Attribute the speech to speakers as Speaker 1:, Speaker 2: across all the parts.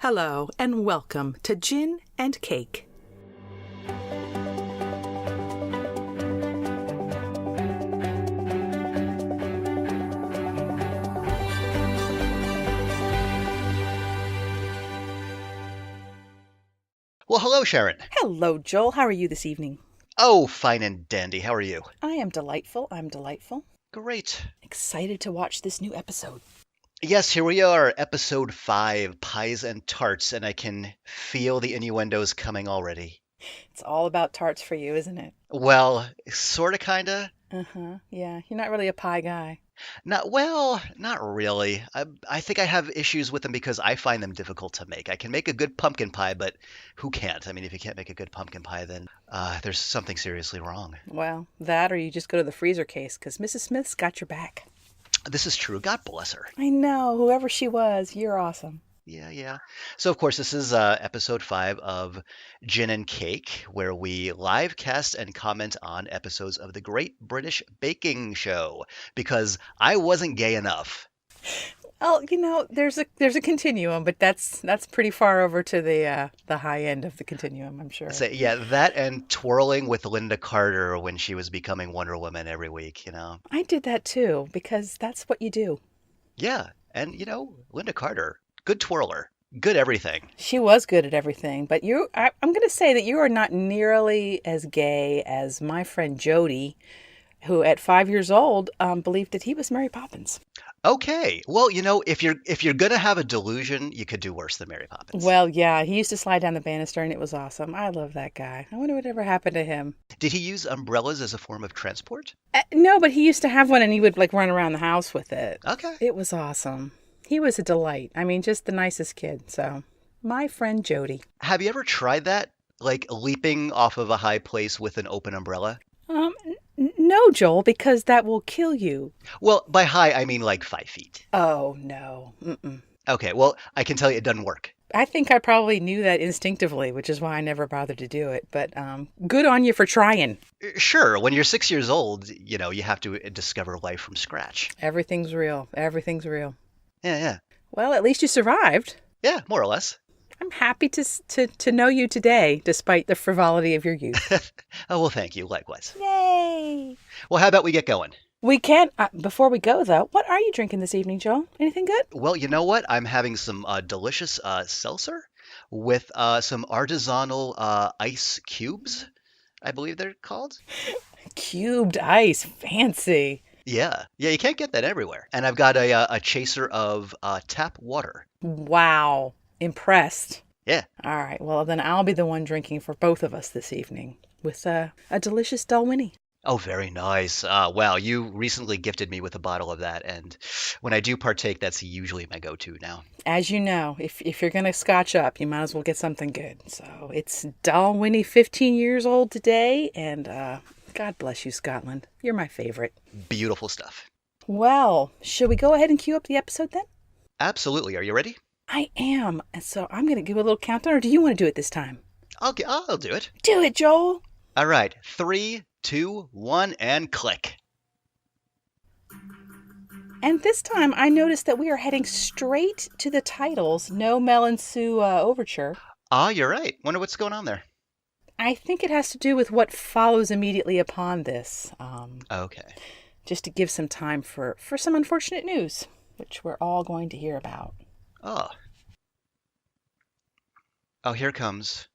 Speaker 1: Hello and welcome to Gin and Cake.
Speaker 2: Well, hello, Sharon.
Speaker 1: Hello, Joel. How are you this evening?
Speaker 2: Oh, fine and dandy. How are you?
Speaker 1: I am delightful. I'm delightful.
Speaker 2: Great.
Speaker 1: Excited to watch this new episode.
Speaker 2: Yes, here we are, episode 5, Pies and Tarts, and I can feel the innuendos coming already.
Speaker 1: It's all about tarts for you, isn't it?
Speaker 2: Well, sorta, kinda.
Speaker 1: Yeah, you're not really a pie guy.
Speaker 2: Not really. I think I have issues with them because I find them difficult to make. I can make a good pumpkin pie, but who can't? I mean, if you can't make a good pumpkin pie, then there's something seriously wrong.
Speaker 1: Well, that or you just go to the freezer case because Mrs. Smith's got your back.
Speaker 2: This is true. God bless her.
Speaker 1: I know. Whoever she was, you're awesome.
Speaker 2: Yeah. So, of course, this is episode 5 of Gin and Cake, where we live cast and comment on episodes of the Great British Baking Show, because I wasn't gay enough.
Speaker 1: Well, there's a continuum, but that's pretty far over to the high end of the continuum, I'm sure.
Speaker 2: So, yeah, that and twirling with Linda Carter when she was becoming Wonder Woman every week,
Speaker 1: I did that too, because that's what you do.
Speaker 2: Yeah, and, Linda Carter, good twirler, good everything.
Speaker 1: She was good at everything, but I'm going to say that you are not nearly as gay as my friend Jody, who at 5 years old believed that he was Mary Poppins.
Speaker 2: Okay. Well, if you're gonna have a delusion, you could do worse than Mary Poppins.
Speaker 1: Well, yeah, he used to slide down the banister and it was awesome. I love that guy. I wonder what ever happened to him.
Speaker 2: Did he use umbrellas as a form of transport?
Speaker 1: No, but he used to have one and he would run around the house with it.
Speaker 2: Okay.
Speaker 1: It was awesome. He was a delight. I mean, just the nicest kid. So, my friend Jody.
Speaker 2: Have you ever tried that? Like leaping off of a high place with an open umbrella?
Speaker 1: No, Joel, because that will kill you.
Speaker 2: Well, by high, I mean like 5 feet.
Speaker 1: Oh, no. Mm-mm.
Speaker 2: Okay, well, I can tell you it doesn't work.
Speaker 1: I think I probably knew that instinctively, which is why I never bothered to do it. But good on you for trying.
Speaker 2: Sure, when you're 6 years old, you have to discover life from scratch.
Speaker 1: Everything's real. Everything's real.
Speaker 2: Yeah.
Speaker 1: Well, at least you survived.
Speaker 2: Yeah, more or less.
Speaker 1: I'm happy to know you today, despite the frivolity of your youth.
Speaker 2: Oh, well, thank you. Likewise.
Speaker 1: Yay!
Speaker 2: Well, how about we get going?
Speaker 1: We can. Before we go, though, what are you drinking this evening, Joel? Anything good?
Speaker 2: Well, you know what? I'm having some delicious seltzer with some artisanal ice cubes, I believe they're called.
Speaker 1: Cubed ice. Fancy.
Speaker 2: Yeah, you can't get that everywhere. And I've got a chaser of tap water.
Speaker 1: Wow. Impressed.
Speaker 2: Yeah.
Speaker 1: All right. Well, then I'll be the one drinking for both of us this evening with a delicious Dalwhinnie.
Speaker 2: Oh, very nice. Wow, you recently gifted me with a bottle of that, and when I do partake, that's usually my go-to now.
Speaker 1: As you know, if you're going to scotch up, you might as well get something good. So it's Dalwhinnie, 15 years old today, and God bless you, Scotland. You're my favorite.
Speaker 2: Beautiful stuff.
Speaker 1: Well, should we go ahead and cue up the episode then?
Speaker 2: Absolutely. Are you ready?
Speaker 1: I am. And so I'm going to give a little countdown, or do you want to do it this time?
Speaker 2: I'll do it.
Speaker 1: Do it, Joel.
Speaker 2: All right. 3, 2, 1, and click.
Speaker 1: And this time I noticed that we are heading straight to the titles. No Mel and Sue overture.
Speaker 2: You're right. Wonder what's going on there.
Speaker 1: I think it has to do with what follows immediately upon this.
Speaker 2: Okay.
Speaker 1: Just to give some time for some unfortunate news, which we're all going to hear about.
Speaker 2: Oh, here comes.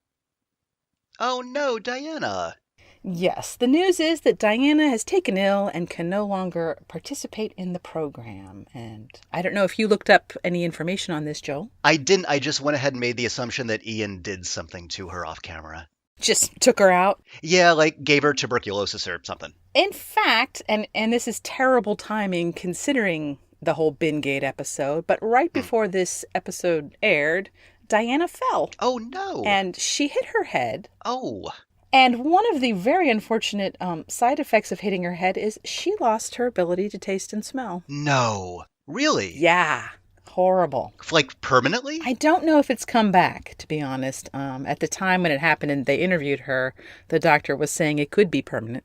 Speaker 2: Oh no, Diana.
Speaker 1: Yes, the news is that Diana has taken ill and can no longer participate in the program. And I don't know if you looked up any information on this, Joel.
Speaker 2: I didn't. I just went ahead and made the assumption that Ian did something to her off camera.
Speaker 1: Just took her out?
Speaker 2: Yeah, like gave her tuberculosis or something.
Speaker 1: In fact, and this is terrible timing considering the whole Bingate episode, but right before this episode aired, Diana fell.
Speaker 2: Oh, no.
Speaker 1: And she hit her head.
Speaker 2: Oh.
Speaker 1: And one of the very unfortunate side effects of hitting her head is she lost her ability to taste and smell.
Speaker 2: No. Really?
Speaker 1: Yeah. Horrible.
Speaker 2: Like permanently?
Speaker 1: I don't know if it's come back, to be honest. At the time when it happened and they interviewed her, the doctor was saying it could be permanent.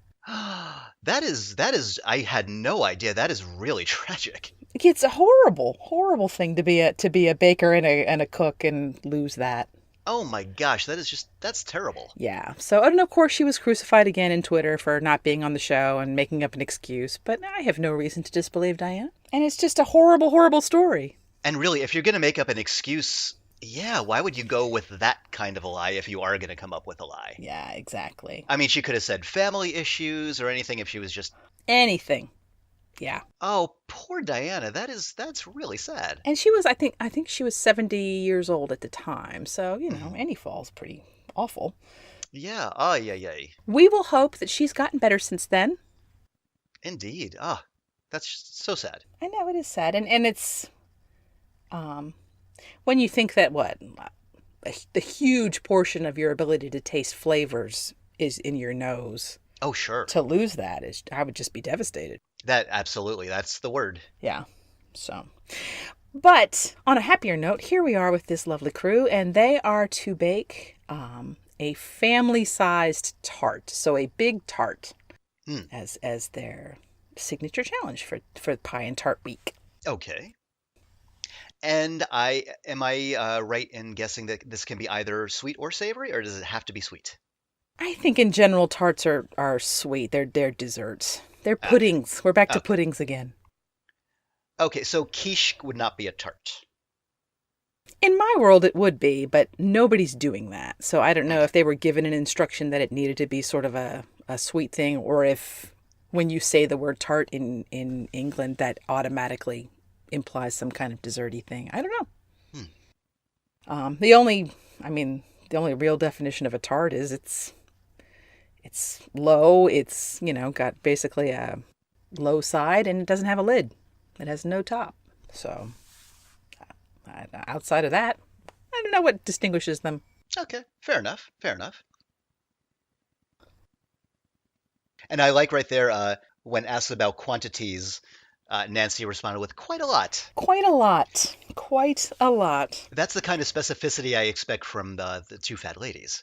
Speaker 2: That is, I had no idea. That is really tragic.
Speaker 1: It's a horrible, horrible thing to be a baker and a cook and lose that.
Speaker 2: Oh my gosh, that's terrible.
Speaker 1: Yeah. So, and of course, she was crucified again in Twitter for not being on the show and making up an excuse. But I have no reason to disbelieve Diana. And it's just a horrible, horrible story.
Speaker 2: And really, if you're going to make up an excuse, yeah, why would you go with that kind of a lie if you are going to come up with a lie?
Speaker 1: Yeah, exactly.
Speaker 2: I mean, she could have said family issues or anything if she was just,
Speaker 1: Anything. Yeah.
Speaker 2: oh, poor Diana. That's really sad.
Speaker 1: And she was, I think she was 70 years old at the time. So,
Speaker 2: Mhm.
Speaker 1: any fall's pretty awful.
Speaker 2: Yeah. Oh, yeah, yeah.
Speaker 1: We will hope that she's gotten better since then.
Speaker 2: Indeed. Ah, that's so sad.
Speaker 1: I know it is sad. And it's, um, when you think that the huge portion of your ability to taste flavors is in your nose,
Speaker 2: Oh, sure.
Speaker 1: to lose that is, I would just be devastated.
Speaker 2: That absolutely. That's the word.
Speaker 1: Yeah. So, but on a happier note, here we are with this lovely crew, and they are to bake a family-sized tart, so a big tart,
Speaker 2: Hmm.
Speaker 1: as their signature challenge for Pie and Tart Week.
Speaker 2: Okay. And I am I right in guessing that this can be either sweet or savory, or does it have to be sweet?
Speaker 1: I think in general tarts are sweet. They're desserts. They're
Speaker 2: Okay.
Speaker 1: puddings. We're back to
Speaker 2: Okay.
Speaker 1: puddings again.
Speaker 2: Okay, so quiche would not be a tart.
Speaker 1: In my world, it would be, but nobody's doing that. So I don't know
Speaker 2: Okay.
Speaker 1: if they were given an instruction that it needed to be sort of a sweet thing, or if when you say the word tart in England, that automatically implies some kind of desserty thing. I don't know.
Speaker 2: Hmm.
Speaker 1: The only, I mean, the only real definition of a tart is it's low. It's got basically a low side, and it doesn't have a lid. It has no top. So outside of that, I don't know what distinguishes them.
Speaker 2: Okay, fair enough. Fair enough. And I like right there when asked about quantities, Nancy responded with quite a lot.
Speaker 1: Quite a lot. Quite a lot.
Speaker 2: That's the kind of specificity I expect from the two fat ladies.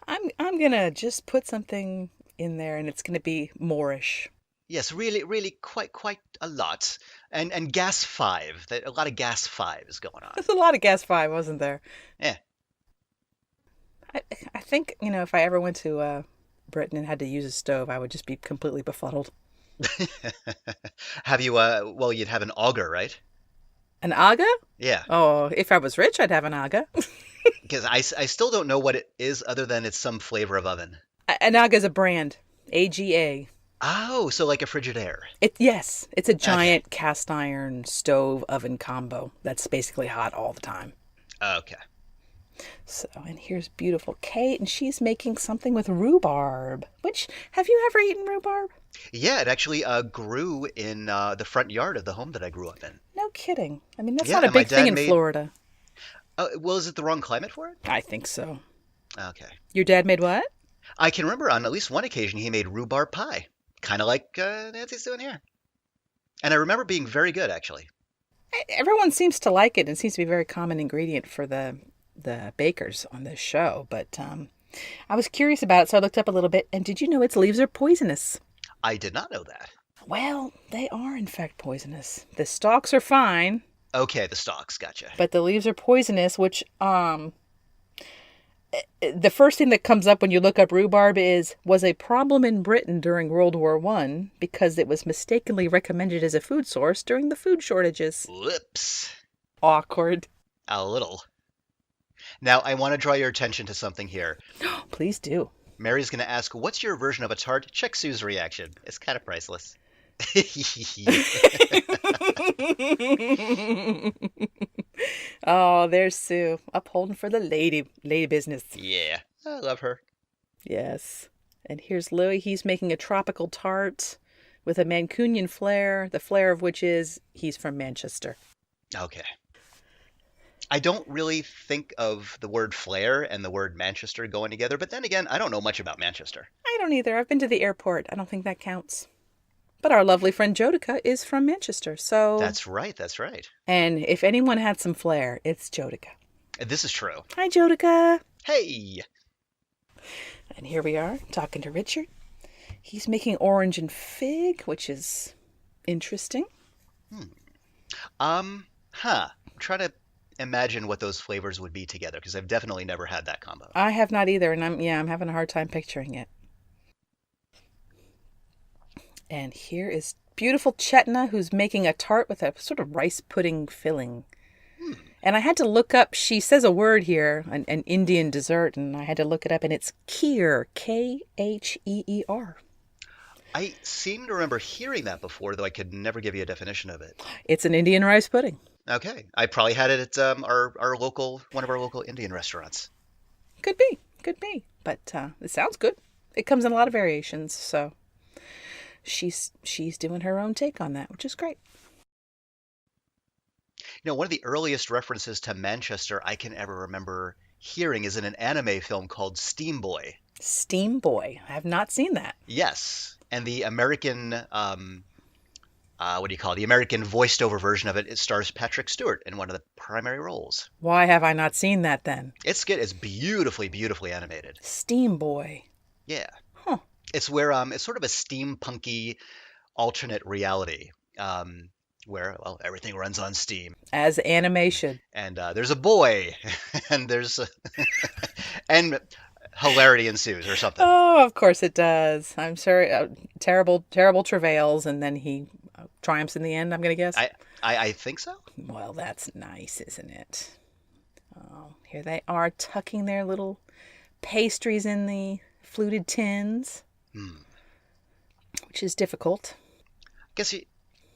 Speaker 1: I'm gonna just put something in there, and it's gonna be Moorish.
Speaker 2: Yes, really, really, quite a lot. And gas five. A lot of gas fives going on.
Speaker 1: There's a lot of gas five, wasn't there?
Speaker 2: Yeah.
Speaker 1: I think if I ever went to Britain and had to use a stove, I would just be completely befuddled.
Speaker 2: Have you? Well, you'd have an auger, right?
Speaker 1: An aga?
Speaker 2: Yeah.
Speaker 1: Oh, if I was rich, I'd have an aga.
Speaker 2: Because I still don't know what it is other than it's some flavor of oven.
Speaker 1: An aga is a brand. AGA.
Speaker 2: Oh, so like a Frigidaire.
Speaker 1: Yes, it's a
Speaker 2: Okay.
Speaker 1: giant cast iron stove oven combo that's basically hot all the time.
Speaker 2: Okay.
Speaker 1: So, and here's beautiful Kate, and she's making something with rhubarb. Which, have you ever eaten rhubarb?
Speaker 2: Yeah, it actually grew in the front yard of the home that I grew up in.
Speaker 1: No kidding. I mean, that's
Speaker 2: Yeah,
Speaker 1: not a
Speaker 2: and my
Speaker 1: big thing
Speaker 2: dad
Speaker 1: in
Speaker 2: made.
Speaker 1: Florida.
Speaker 2: Well, is it the wrong climate for it?
Speaker 1: I think so.
Speaker 2: Okay.
Speaker 1: Your dad made what?
Speaker 2: I can remember on at least one occasion he made rhubarb pie, kind of like Nancy's doing here. And I remember being very good, actually.
Speaker 1: Everyone seems to like it, and seems to be a very common ingredient for the bakers on this show. But I was curious about it, so I looked up a little bit. And did you know its leaves are poisonous?
Speaker 2: I did not know that.
Speaker 1: Well, they are in fact poisonous. The stalks are fine,
Speaker 2: Okay, the stalks, gotcha.
Speaker 1: but the leaves are poisonous, which the first thing that comes up when you look up rhubarb was a problem in Britain during World War One because it was mistakenly recommended as a food source during the food shortages.
Speaker 2: Whoops.
Speaker 1: Awkward.
Speaker 2: A little. Now, I want to draw your attention to something here.
Speaker 1: Please do.
Speaker 2: Mary's going to ask, what's your version of a tart? Check Sue's reaction. It's kind of priceless.
Speaker 1: Oh, there's Sue, upholding for the lady business.
Speaker 2: Yeah, I love her.
Speaker 1: Yes. And here's Louis. He's making a tropical tart with a Mancunian flair, the flair of which is he's from Manchester.
Speaker 2: Okay. I don't really think of the word flair and the word Manchester going together, but then again, I don't know much about Manchester.
Speaker 1: I don't either. I've been to the airport. I don't think that counts. But our lovely friend Jodica is from Manchester, so...
Speaker 2: That's right, that's right.
Speaker 1: And if anyone had some flair, it's Jodica.
Speaker 2: This is true.
Speaker 1: Hi, Jodica.
Speaker 2: Hey!
Speaker 1: And here we are, talking to Richard. He's making orange and fig, which is interesting.
Speaker 2: I'm trying to imagine what those flavors would be together because I've definitely never had that combo.
Speaker 1: I have not either, and I'm having a hard time picturing it. And here is beautiful Chetna, who's making a tart with a sort of rice pudding filling.
Speaker 2: Hmm.
Speaker 1: And I had to look up, she says a word here, an Indian dessert, and I had to look it up, and it's kheer, Kheer.
Speaker 2: I seem to remember hearing that before, though I could never give you a definition of it.
Speaker 1: It's an Indian rice pudding.
Speaker 2: Okay, I probably had it at our local one of our local Indian restaurants.
Speaker 1: Could be, could be. But it sounds good. It comes in a lot of variations, so she's doing her own take on that, which is great.
Speaker 2: One of the earliest references to Manchester I can ever remember hearing is in an anime film called Steam Boy.
Speaker 1: Steam Boy. I have not seen that.
Speaker 2: Yes, and the American what do you call it? The American voiced over version of it, it stars Patrick Stewart in one of the primary roles.
Speaker 1: Why have I not seen that then?
Speaker 2: It's good. It's beautifully, beautifully animated.
Speaker 1: Steam Boy.
Speaker 2: Yeah.
Speaker 1: Huh.
Speaker 2: It's where it's sort of a steampunky alternate reality where everything runs on steam.
Speaker 1: As animation.
Speaker 2: And there's a boy, and there's and hilarity ensues or something.
Speaker 1: Oh, of course it does. I'm sure terrible, terrible travails, and then he triumphs in the end, I'm going to guess.
Speaker 2: I think so.
Speaker 1: Well, that's nice, isn't it? Oh, here they are tucking their little pastries in the fluted tins, which is difficult.
Speaker 2: Guess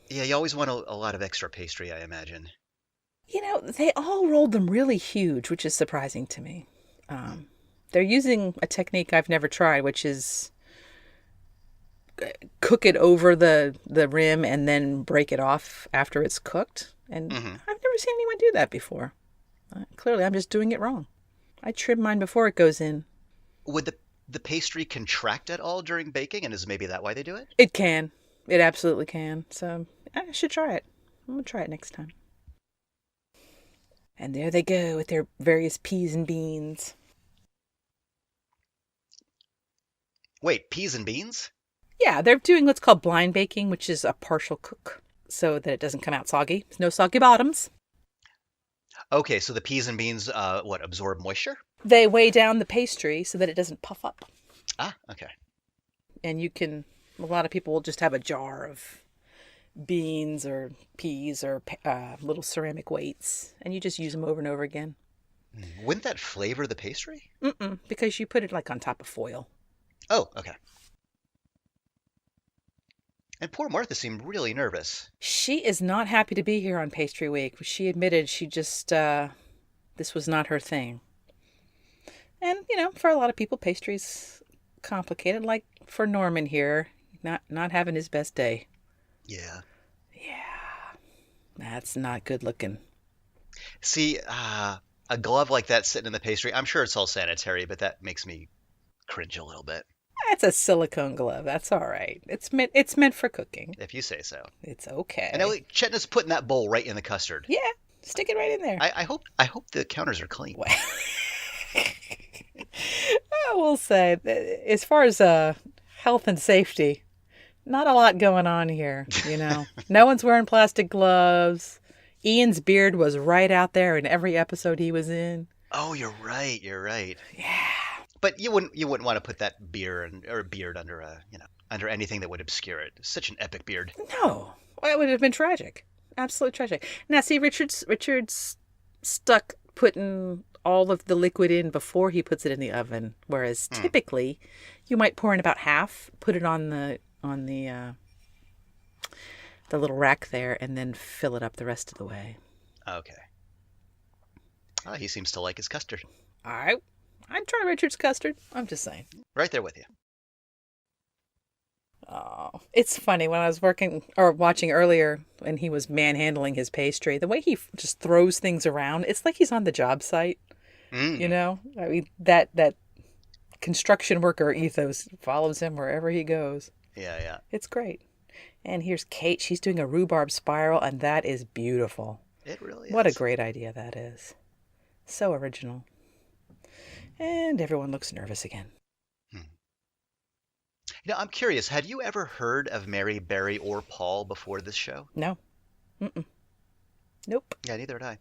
Speaker 2: you always want a lot of extra pastry, I imagine.
Speaker 1: They all rolled them really huge, which is surprising to me. They're using a technique I've never tried, which is cook it over the rim and then break it off after it's cooked. And I've never seen anyone do that before. Clearly, I'm just doing it wrong. I trim mine before it goes in.
Speaker 2: Would the pastry contract at all during baking, and is maybe that why they do it?
Speaker 1: It can. It absolutely can. So I should try it. I'm going to try it next time. And there they go with their various peas and beans.
Speaker 2: Wait, peas and beans?
Speaker 1: Yeah, they're doing what's called blind baking, which is a partial cook so that it doesn't come out soggy. There's no soggy bottoms.
Speaker 2: Okay, so the peas and beans, absorb moisture?
Speaker 1: They weigh down the pastry so that it doesn't puff up.
Speaker 2: Ah, okay.
Speaker 1: And a lot of people will just have a jar of beans or peas or little ceramic weights, and you just use them over and over again.
Speaker 2: Wouldn't that flavor the pastry?
Speaker 1: Because you put it like on top of foil.
Speaker 2: Oh, okay. And poor Martha seemed really nervous.
Speaker 1: She is not happy to be here on Pastry Week. She admitted she just, this was not her thing. And, for a lot of people, pastry's complicated. Like for Norman here, not having his best day.
Speaker 2: Yeah.
Speaker 1: Yeah. That's not good looking.
Speaker 2: See, a glove like that sitting in the pastry, I'm sure it's all sanitary, but that makes me cringe a little bit.
Speaker 1: It's a silicone glove. That's all right. It's meant for cooking.
Speaker 2: If you say so.
Speaker 1: It's okay.
Speaker 2: And Chetna's putting that bowl right in the custard.
Speaker 1: Yeah, stick it right in there.
Speaker 2: I hope the counters are clean.
Speaker 1: Well, I will say, as far as health and safety, not a lot going on here. No one's wearing plastic gloves. Ian's beard was right out there in every episode he was in.
Speaker 2: Oh, you're right.
Speaker 1: Yeah.
Speaker 2: But you wouldn't want to put that beard under under anything that would obscure it. Such an epic beard.
Speaker 1: No, well, it would have been tragic, absolutely tragic. Now, see, Richard's stuck putting all of the liquid in before he puts it in the oven, whereas typically you might pour in about half, put it on the little rack there, and then fill it up the rest of the way.
Speaker 2: Okay. Oh, he seems to like his custard.
Speaker 1: All right. I'd try Richard's custard. I'm just saying.
Speaker 2: Right there with you.
Speaker 1: Oh, it's funny when I was watching earlier and he was manhandling his pastry, the way he just throws things around, it's like he's on the job site. I mean, that construction worker ethos follows him wherever he goes.
Speaker 2: Yeah.
Speaker 1: It's great. And here's Kate. She's doing a rhubarb spiral, and that is beautiful.
Speaker 2: It really is.
Speaker 1: What a great idea that is. So original. And everyone looks nervous again.
Speaker 2: I'm curious, had you ever heard of Mary, Barry, or Paul before this show?
Speaker 1: No. Mm-mm. Nope.
Speaker 2: Yeah, neither did I.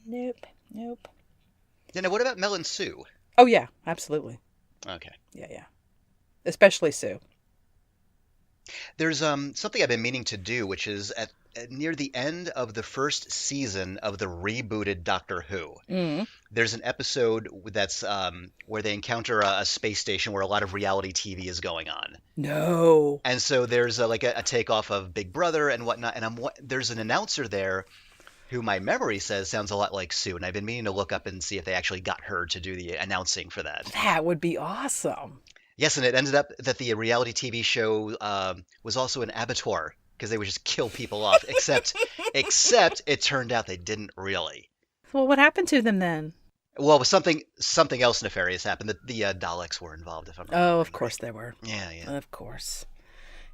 Speaker 1: Nope. Nope.
Speaker 2: Yeah, now what about Mel and Sue?
Speaker 1: Oh, yeah. Absolutely.
Speaker 2: Okay.
Speaker 1: Yeah, yeah. Especially Sue.
Speaker 2: There's something I've been meaning to do, which is at near the end of the first season of the rebooted Doctor Who.
Speaker 1: Mm.
Speaker 2: There's an episode that's where they encounter a space station where a lot of reality TV is going on.
Speaker 1: No.
Speaker 2: And so there's like a takeoff of Big Brother and whatnot. And there's an announcer there who my memory says sounds a lot like Sue. And I've been meaning to look up and see if they actually got her to do the announcing for that.
Speaker 1: That would be awesome.
Speaker 2: Yes, and it ended up that the reality TV show was also an abattoir because they would just kill people off. Except it turned out they didn't really.
Speaker 1: Well, what happened to them then?
Speaker 2: Well, something else nefarious happened. The Daleks were involved, if I'm remembering
Speaker 1: Oh, of
Speaker 2: right.
Speaker 1: course they were.
Speaker 2: Yeah, yeah.
Speaker 1: Of course.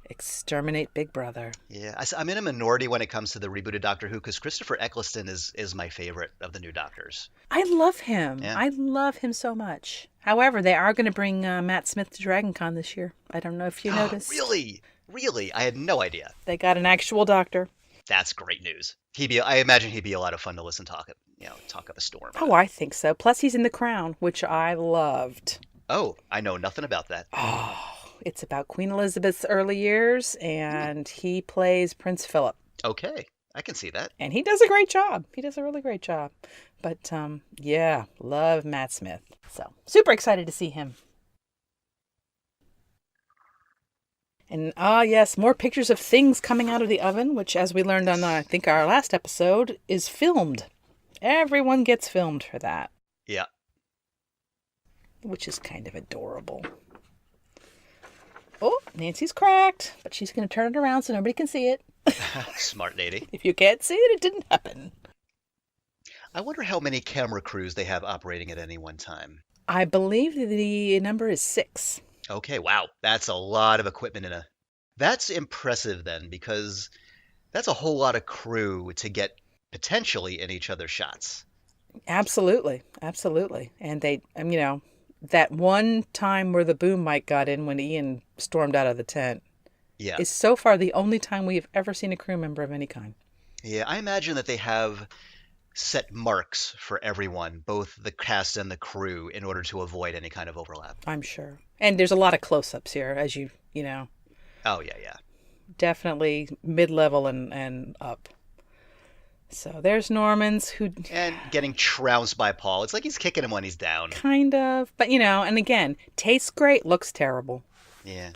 Speaker 1: Exterminate Big Brother.
Speaker 2: Yeah, I'm in a minority when it comes to the rebooted Doctor Who because Christopher Eccleston is my favorite of the new Doctors.
Speaker 1: I love him.
Speaker 2: Yeah.
Speaker 1: I love him so much. However, they are going to bring Matt Smith to Dragon Con this year. I don't know if you noticed.
Speaker 2: Really? Really? I had no idea.
Speaker 1: They got an actual doctor.
Speaker 2: That's great news. I imagine he'd be a lot of fun to listen talk up a storm.
Speaker 1: Oh, I think so. Plus, he's in The Crown, which I loved.
Speaker 2: Oh, I know nothing about that.
Speaker 1: Oh, it's about Queen Elizabeth's early years, and he plays Prince Philip.
Speaker 2: Okay, I can see that.
Speaker 1: And he does a great job. He does a really great job. But, yeah, love Matt Smith. So, super excited to see him. And, yes, more pictures of things coming out of the oven, which, as we learned on, I think, our last episode, is filmed. Everyone gets filmed for that.
Speaker 2: Yeah.
Speaker 1: Which is kind of adorable. Oh, Nancy's cracked, but she's going to turn it around so nobody can see it.
Speaker 2: Smart lady.
Speaker 1: If you can't see it, it didn't happen.
Speaker 2: I wonder how many camera crews they have operating at any one time.
Speaker 1: I believe the number is 6.
Speaker 2: Okay, wow. That's a lot of equipment That's impressive then, because that's a whole lot of crew to get potentially in each other's shots.
Speaker 1: Absolutely. Absolutely. And they, that one time where the boom mic got in when Ian stormed out of the tent is so far the only time we've ever seen a crew member of any kind.
Speaker 2: Yeah, I imagine that they have set marks for everyone, both the cast and the crew, in order to avoid any kind of overlap.
Speaker 1: I'm sure. And there's a lot of close-ups here, as you know.
Speaker 2: Oh, yeah, yeah.
Speaker 1: Definitely mid-level and up. So there's Norman's who...
Speaker 2: And getting trounced by Paul. It's like he's kicking him when he's down.
Speaker 1: Kind of. But, and again, tastes great, looks terrible.
Speaker 2: Yeah.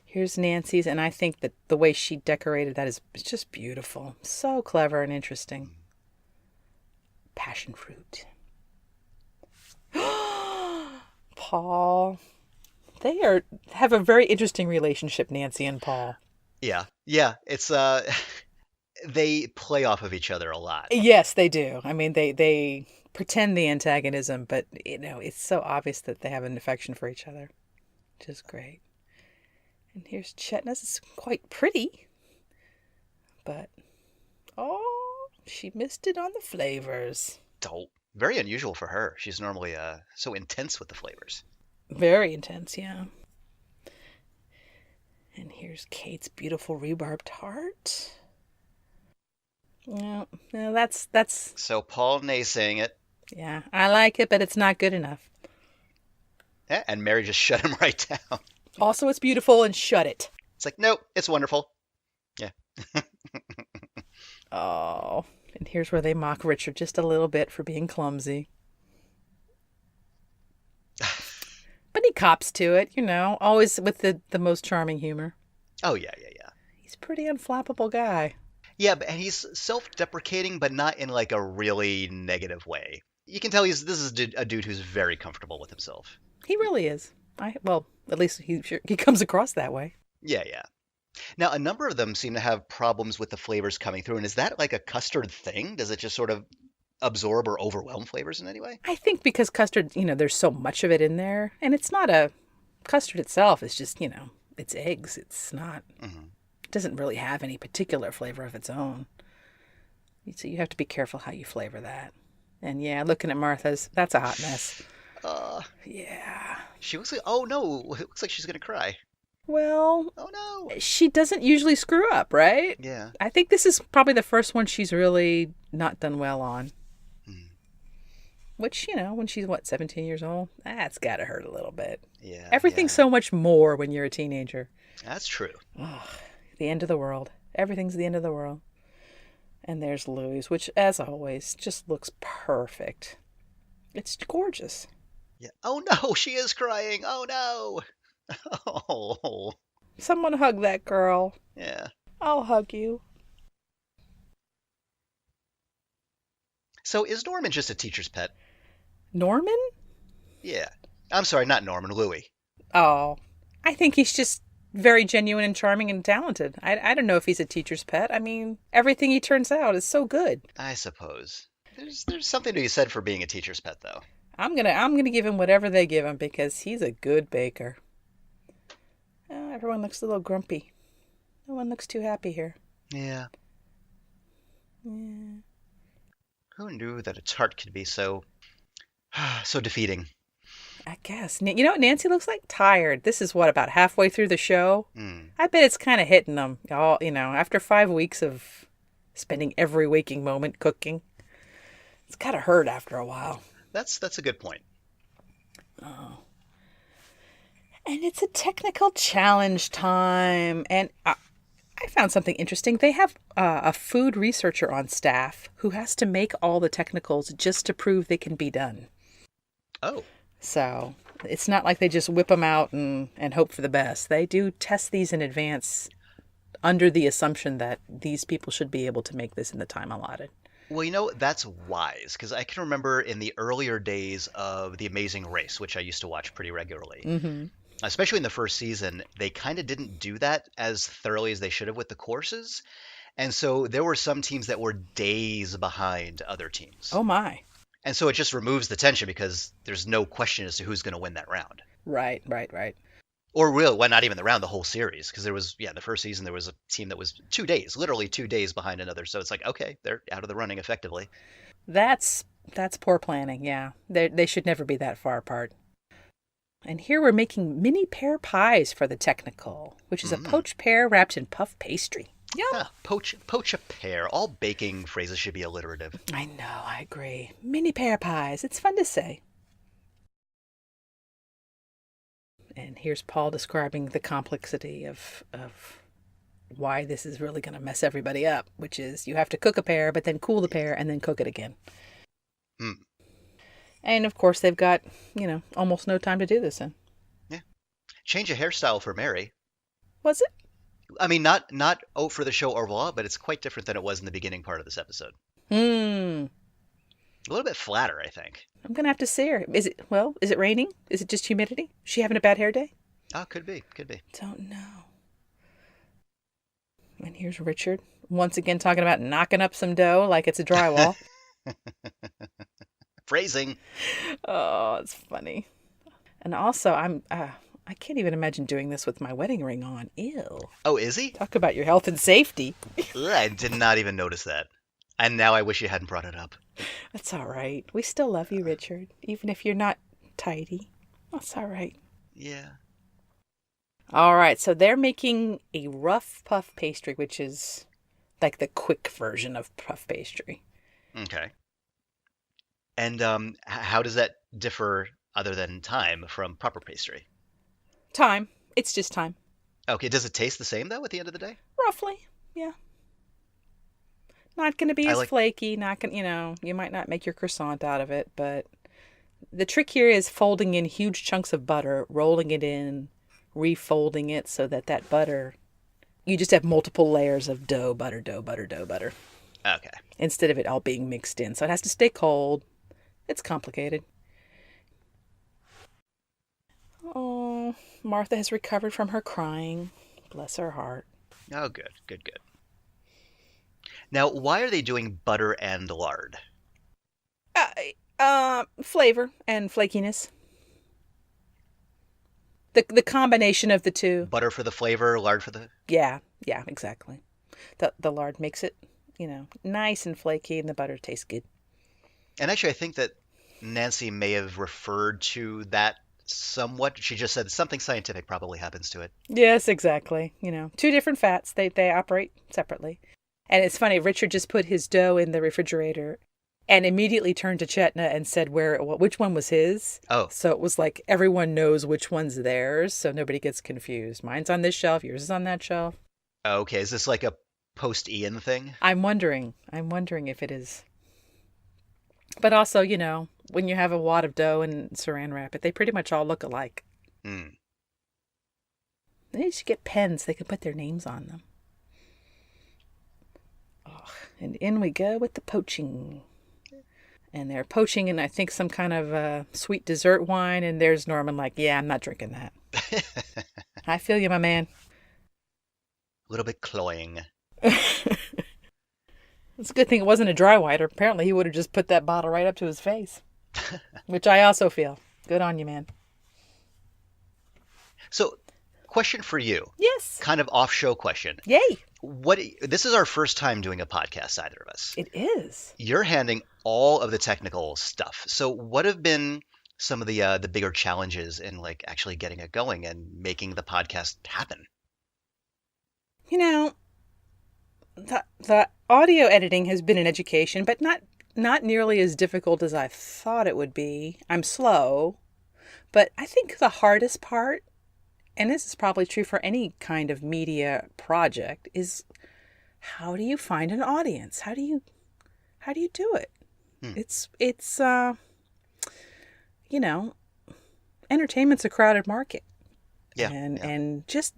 Speaker 1: Here's Nancy's, and I think that the way she decorated that is just beautiful. So clever and interesting. Passion fruit. Paul. They have a very interesting relationship, Nancy and Paul.
Speaker 2: Yeah. Yeah. It's they play off of each other a lot.
Speaker 1: Yes, they do. I mean, they pretend the antagonism, but it's so obvious that they have an affection for each other. Which is great. And here's Chetna's. It's quite pretty. But she missed it on the flavors.
Speaker 2: Oh, very unusual for her. She's normally so intense with the flavors.
Speaker 1: Very intense, yeah. And here's Kate's beautiful rhubarb tart. Yeah, that's...
Speaker 2: So Paul naysaying it.
Speaker 1: Yeah, I like it, but it's not good enough.
Speaker 2: Yeah, and Mary just shut him right down.
Speaker 1: Also, it's beautiful, and shut it.
Speaker 2: It's like, nope, it's wonderful. Yeah.
Speaker 1: Oh, and here's where they mock Richard just a little bit for being clumsy. But he cops to it, always with the most charming humor.
Speaker 2: Oh, yeah, yeah, yeah.
Speaker 1: He's a pretty unflappable guy.
Speaker 2: Yeah, and he's self-deprecating, but not in like a really negative way. You can tell this is a dude who's very comfortable with himself.
Speaker 1: He really is. At least he comes across that way.
Speaker 2: Yeah, yeah. Now, a number of them seem to have problems with the flavors coming through. And is that like a custard thing? Does it just sort of absorb or overwhelm flavors in any way?
Speaker 1: I think because custard, there's so much of it in there. And it's not custard itself. It's just, it's eggs. It's not, It doesn't really have any particular flavor of its own. So you have to be careful how you flavor that. And yeah, looking at Martha's, that's a hot mess. Yeah.
Speaker 2: She looks like, oh no, it looks like she's going to cry.
Speaker 1: Well,
Speaker 2: Oh no.
Speaker 1: she doesn't usually screw up, right?
Speaker 2: Yeah.
Speaker 1: I think this is probably the first one she's really not done well on.
Speaker 2: Hmm.
Speaker 1: Which, when she's, 17 years old? That's gotta hurt a little bit.
Speaker 2: Yeah,
Speaker 1: Everything's
Speaker 2: yeah.
Speaker 1: so much more when you're a teenager.
Speaker 2: That's true.
Speaker 1: Ugh, the end of the world. Everything's the end of the world. And there's Louise, which, as always, just looks perfect. It's gorgeous.
Speaker 2: Yeah. Oh no, she is crying. Oh no. Oh.
Speaker 1: Someone hug that girl.
Speaker 2: Yeah.
Speaker 1: I'll hug you.
Speaker 2: So is Norman just a teacher's pet?
Speaker 1: Norman?
Speaker 2: Yeah. I'm sorry, not Norman, Louis.
Speaker 1: Oh, I think he's just very genuine and charming and talented. I don't know if he's a teacher's pet. I mean, everything he turns out is so good.
Speaker 2: I suppose. There's something to be said for being a teacher's pet though.
Speaker 1: I'm gonna give him whatever they give him because he's a good baker. Oh, everyone looks a little grumpy. No one looks too happy here.
Speaker 2: Yeah.
Speaker 1: Yeah.
Speaker 2: Who knew that a tart could be so so defeating?
Speaker 1: I guess. You know what Nancy looks like? Tired. This is what, about halfway through the show?
Speaker 2: Hmm.
Speaker 1: I bet it's kind of hitting them. All, after 5 weeks of spending every waking moment cooking. It's gotta hurt after a while.
Speaker 2: That's a good point.
Speaker 1: Oh. And it's a technical challenge time. And I found something interesting. They have a food researcher on staff who has to make all the technicals just to prove they can be done.
Speaker 2: Oh.
Speaker 1: So it's not like they just whip them out and hope for the best. They do test these in advance under the assumption that these people should be able to make this in the time allotted.
Speaker 2: Well, that's wise because I can remember in the earlier days of The Amazing Race, which I used to watch pretty regularly,
Speaker 1: Mm-hmm.
Speaker 2: especially in the first season, they kind of didn't do that as thoroughly as they should have with the courses. And so there were some teams that were days behind other teams.
Speaker 1: Oh, my.
Speaker 2: And so it just removes the tension because there's no question as to who's going to win that round.
Speaker 1: Right.
Speaker 2: Or really, well, not even the round, the whole series. Because there was, the first season, there was a team that was 2 days, literally 2 days behind another. So it's like, okay, they're out of the running effectively.
Speaker 1: That's poor planning, yeah. They should never be that far apart. And here we're making mini pear pies for the technical, which is a poached pear wrapped in puff pastry. Yum!
Speaker 2: Ah, poach a pear. All baking phrases should be alliterative.
Speaker 1: I know, I agree. Mini pear pies. It's fun to say. And here's Paul describing the complexity of why this is really going to mess everybody up, which is you have to cook a pear, but then cool the pear, and then cook it again.
Speaker 2: Mm.
Speaker 1: And, of course, they've got, almost no time to do this in.
Speaker 2: Yeah. Change of hairstyle for Mary.
Speaker 1: Was it?
Speaker 2: I mean, not for the show au revoir, but it's quite different than it was in the beginning part of this episode.
Speaker 1: Hmm.
Speaker 2: A little bit flatter, I think.
Speaker 1: I'm going to have to see her. Is it raining? Is it just humidity? Is she having a bad hair day?
Speaker 2: Oh, could be.
Speaker 1: Don't know. And here's Richard, once again talking about knocking up some dough like it's a drywall.
Speaker 2: Phrasing.
Speaker 1: Oh, it's funny. And also, I can't even imagine doing this with my wedding ring on. Ew.
Speaker 2: Oh, is he?
Speaker 1: Talk about your health and safety.
Speaker 2: Ugh, I did not even notice that. And now I wish you hadn't brought it up.
Speaker 1: That's all right. We still love you, Richard, even if you're not tidy. That's all right.
Speaker 2: Yeah.
Speaker 1: All right, so they're making a rough puff pastry, which is like the quick version of puff pastry.
Speaker 2: Okay. And how does that differ, other than time, from proper pastry?
Speaker 1: Time. It's just time.
Speaker 2: Okay, does it taste the same, though, at the end of the day?
Speaker 1: Roughly, yeah. Not going to be as flaky. Not going, you might not make your croissant out of it, but the trick here is folding in huge chunks of butter, rolling it in, refolding it so that butter, you just have multiple layers of dough, butter, dough, butter, dough, butter.
Speaker 2: Okay.
Speaker 1: Instead of it all being mixed in. So it has to stay cold. It's complicated. Oh, Martha has recovered from her crying. Bless her heart.
Speaker 2: Oh, good. Now, why are they doing butter and lard?
Speaker 1: Flavor and flakiness. The combination of the two.
Speaker 2: Butter for the flavor, lard for the...
Speaker 1: Yeah, exactly. The lard makes it, nice and flaky, and the butter tastes good.
Speaker 2: And actually, I think that Nancy may have referred to that somewhat. She just said something scientific probably happens to it.
Speaker 1: Yes, exactly. Two different fats. They operate separately. And it's funny, Richard just put his dough in the refrigerator and immediately turned to Chetna and said which one was his.
Speaker 2: Oh,
Speaker 1: So it was like everyone knows which one's theirs, so nobody gets confused. Mine's on this shelf, yours is on that shelf.
Speaker 2: okay. Is this like a post-Ian thing?
Speaker 1: I'm wondering if it is. But also, when you have a wad of dough and saran wrap it, they pretty much all look alike.
Speaker 2: Hmm.
Speaker 1: They should get pens. They can put their names on them. Oh, and in we go with the poaching. And they're poaching in, I think, some kind of sweet dessert wine. And there's Norman like, yeah, I'm not drinking that. I feel you, my man.
Speaker 2: A little bit cloying.
Speaker 1: It's a good thing it wasn't a dry white, or apparently he would have just put that bottle right up to his face. Which I also feel. Good on you, man.
Speaker 2: So, question for you.
Speaker 1: Yes.
Speaker 2: Kind of off-show question.
Speaker 1: Yay.
Speaker 2: This is our first time doing a podcast, either of us.
Speaker 1: It is.
Speaker 2: You're handling all of the technical stuff. So, what have been some of the bigger challenges in like actually getting it going and making the podcast happen?
Speaker 1: The audio editing has been an education, but not nearly as difficult as I thought it would be. I'm slow, but I think the hardest part, and this is probably true for any kind of media project, is how do you find an audience? How do you do it? It's entertainment's a crowded market.
Speaker 2: Yeah.
Speaker 1: And just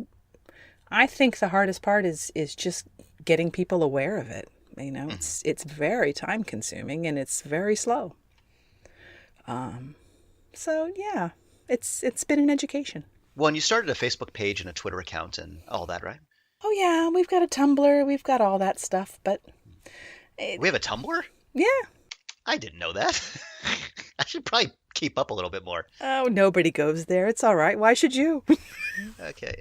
Speaker 1: I think the hardest part is just getting people aware of it. It's very time consuming and it's very slow. So yeah, it's been an education.
Speaker 2: Well, and you started a Facebook page and a Twitter account and all that, right?
Speaker 1: Oh yeah, we've got a Tumblr, we've got all that stuff, but
Speaker 2: we have a Tumblr?
Speaker 1: Yeah.
Speaker 2: I didn't know that. I should probably keep up a little bit more.
Speaker 1: Oh, nobody goes there. It's all right. Why should you?
Speaker 2: Okay.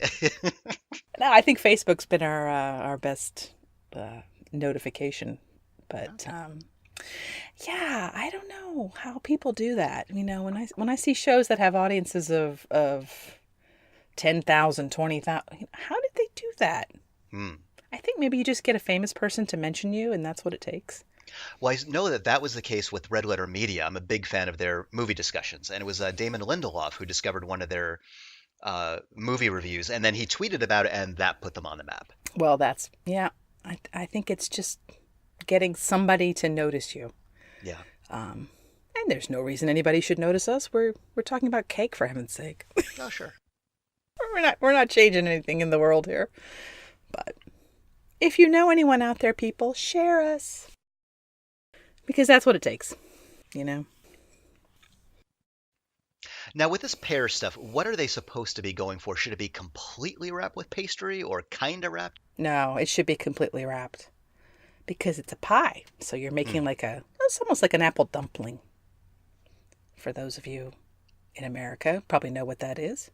Speaker 1: No, I think Facebook's been our best notification, but yeah, I don't know how people do that. When I see shows that have audiences of 10,000, 20,000, how did they do that? I think maybe you just get a famous person to mention you, and that's what it takes.
Speaker 2: Well, I know that was the case with Red Letter Media. I'm a big fan of their movie discussions, and it was Damon Lindelof who discovered one of their movie reviews, and then he tweeted about it, and that put them on the map.
Speaker 1: Well, I think it's just getting somebody to notice you.
Speaker 2: Yeah.
Speaker 1: And there's no reason anybody should notice us. We're talking about cake, for heaven's sake.
Speaker 2: Oh, sure.
Speaker 1: We're not changing anything in the world here. But if you know anyone out there, people, share us. Because that's what it takes,
Speaker 2: Now, with this pear stuff, what are they supposed to be going for? Should it be completely wrapped with pastry or kind of wrapped?
Speaker 1: No, it should be completely wrapped. Because it's a pie. So you're making it's almost like an apple dumpling. For those of you in America, probably know what that is.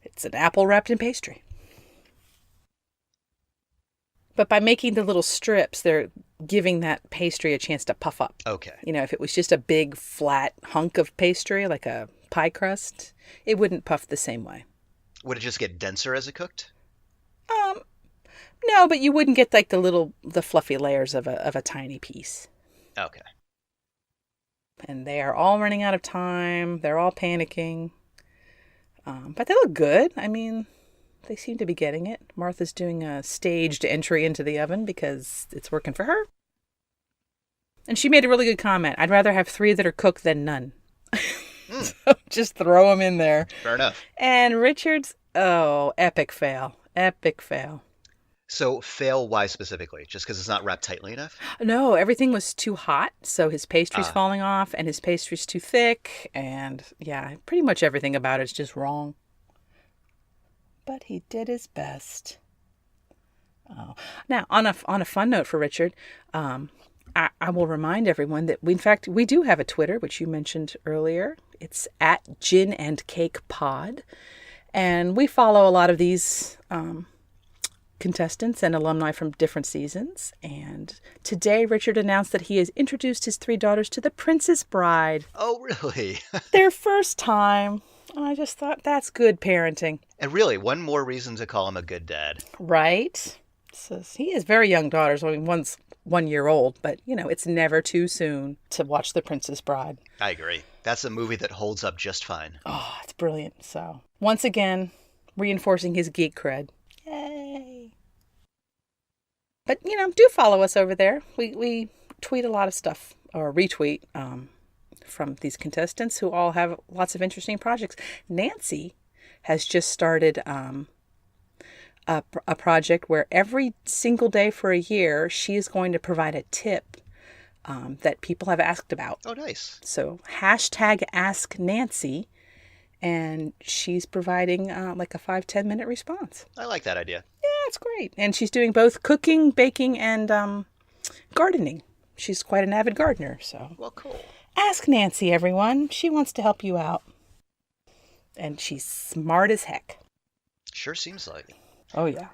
Speaker 1: It's an apple wrapped in pastry. But by making the little strips, they're giving that pastry a chance to puff up.
Speaker 2: Okay.
Speaker 1: If it was just a big flat hunk of pastry, like a pie crust, it wouldn't puff the same way.
Speaker 2: Would it just get denser as it cooked?
Speaker 1: No, but you wouldn't get like the fluffy layers of a tiny piece.
Speaker 2: Okay.
Speaker 1: And they are all running out of time. They're all panicking. But they look good. They seem to be getting it. Martha's doing a staged entry into the oven because it's working for her. And she made a really good comment. I'd rather have 3 that are cooked than none. So just throw them in there.
Speaker 2: Fair enough.
Speaker 1: And Richard's, epic fail. Epic fail.
Speaker 2: So fail, why specifically? Just because it's not wrapped tightly enough?
Speaker 1: No, everything was too hot. So his pastry's falling off and his pastry's too thick. And yeah, pretty much everything about it's just wrong. But he did his best. Oh. Now, on a fun note for Richard, I will remind everyone that we do have a Twitter, which you mentioned earlier. It's at Gin and Cake Pod. And we follow a lot of these contestants and alumni from different seasons. And today, Richard announced that he has introduced his 3 daughters to the Princess Bride.
Speaker 2: Oh, really?
Speaker 1: Their first time. I just thought that's good parenting.
Speaker 2: And really, one more reason to call him a good dad.
Speaker 1: Right? So he has very young daughters. I mean, one's 1 year old, but it's never too soon to watch The Princess Bride.
Speaker 2: I agree. That's a movie that holds up just fine.
Speaker 1: Oh, it's brilliant. So, once again, reinforcing his geek cred. Yay. But, do follow us over there. We tweet a lot of stuff, or retweet, from these contestants who all have lots of interesting projects. Nancy has just started a project where every single day for a year, she is going to provide a tip that people have asked about.
Speaker 2: Oh, nice.
Speaker 1: So hashtag Ask Nancy, and she's providing like a 5-10 minute response.
Speaker 2: I like that idea.
Speaker 1: Yeah, it's great. And she's doing both cooking, baking, and gardening. She's quite an avid gardener. So
Speaker 2: Well, cool.
Speaker 1: ask Nancy, everyone. She wants to help you out. And she's smart as heck.
Speaker 2: Sure seems like it.
Speaker 1: Oh, yeah.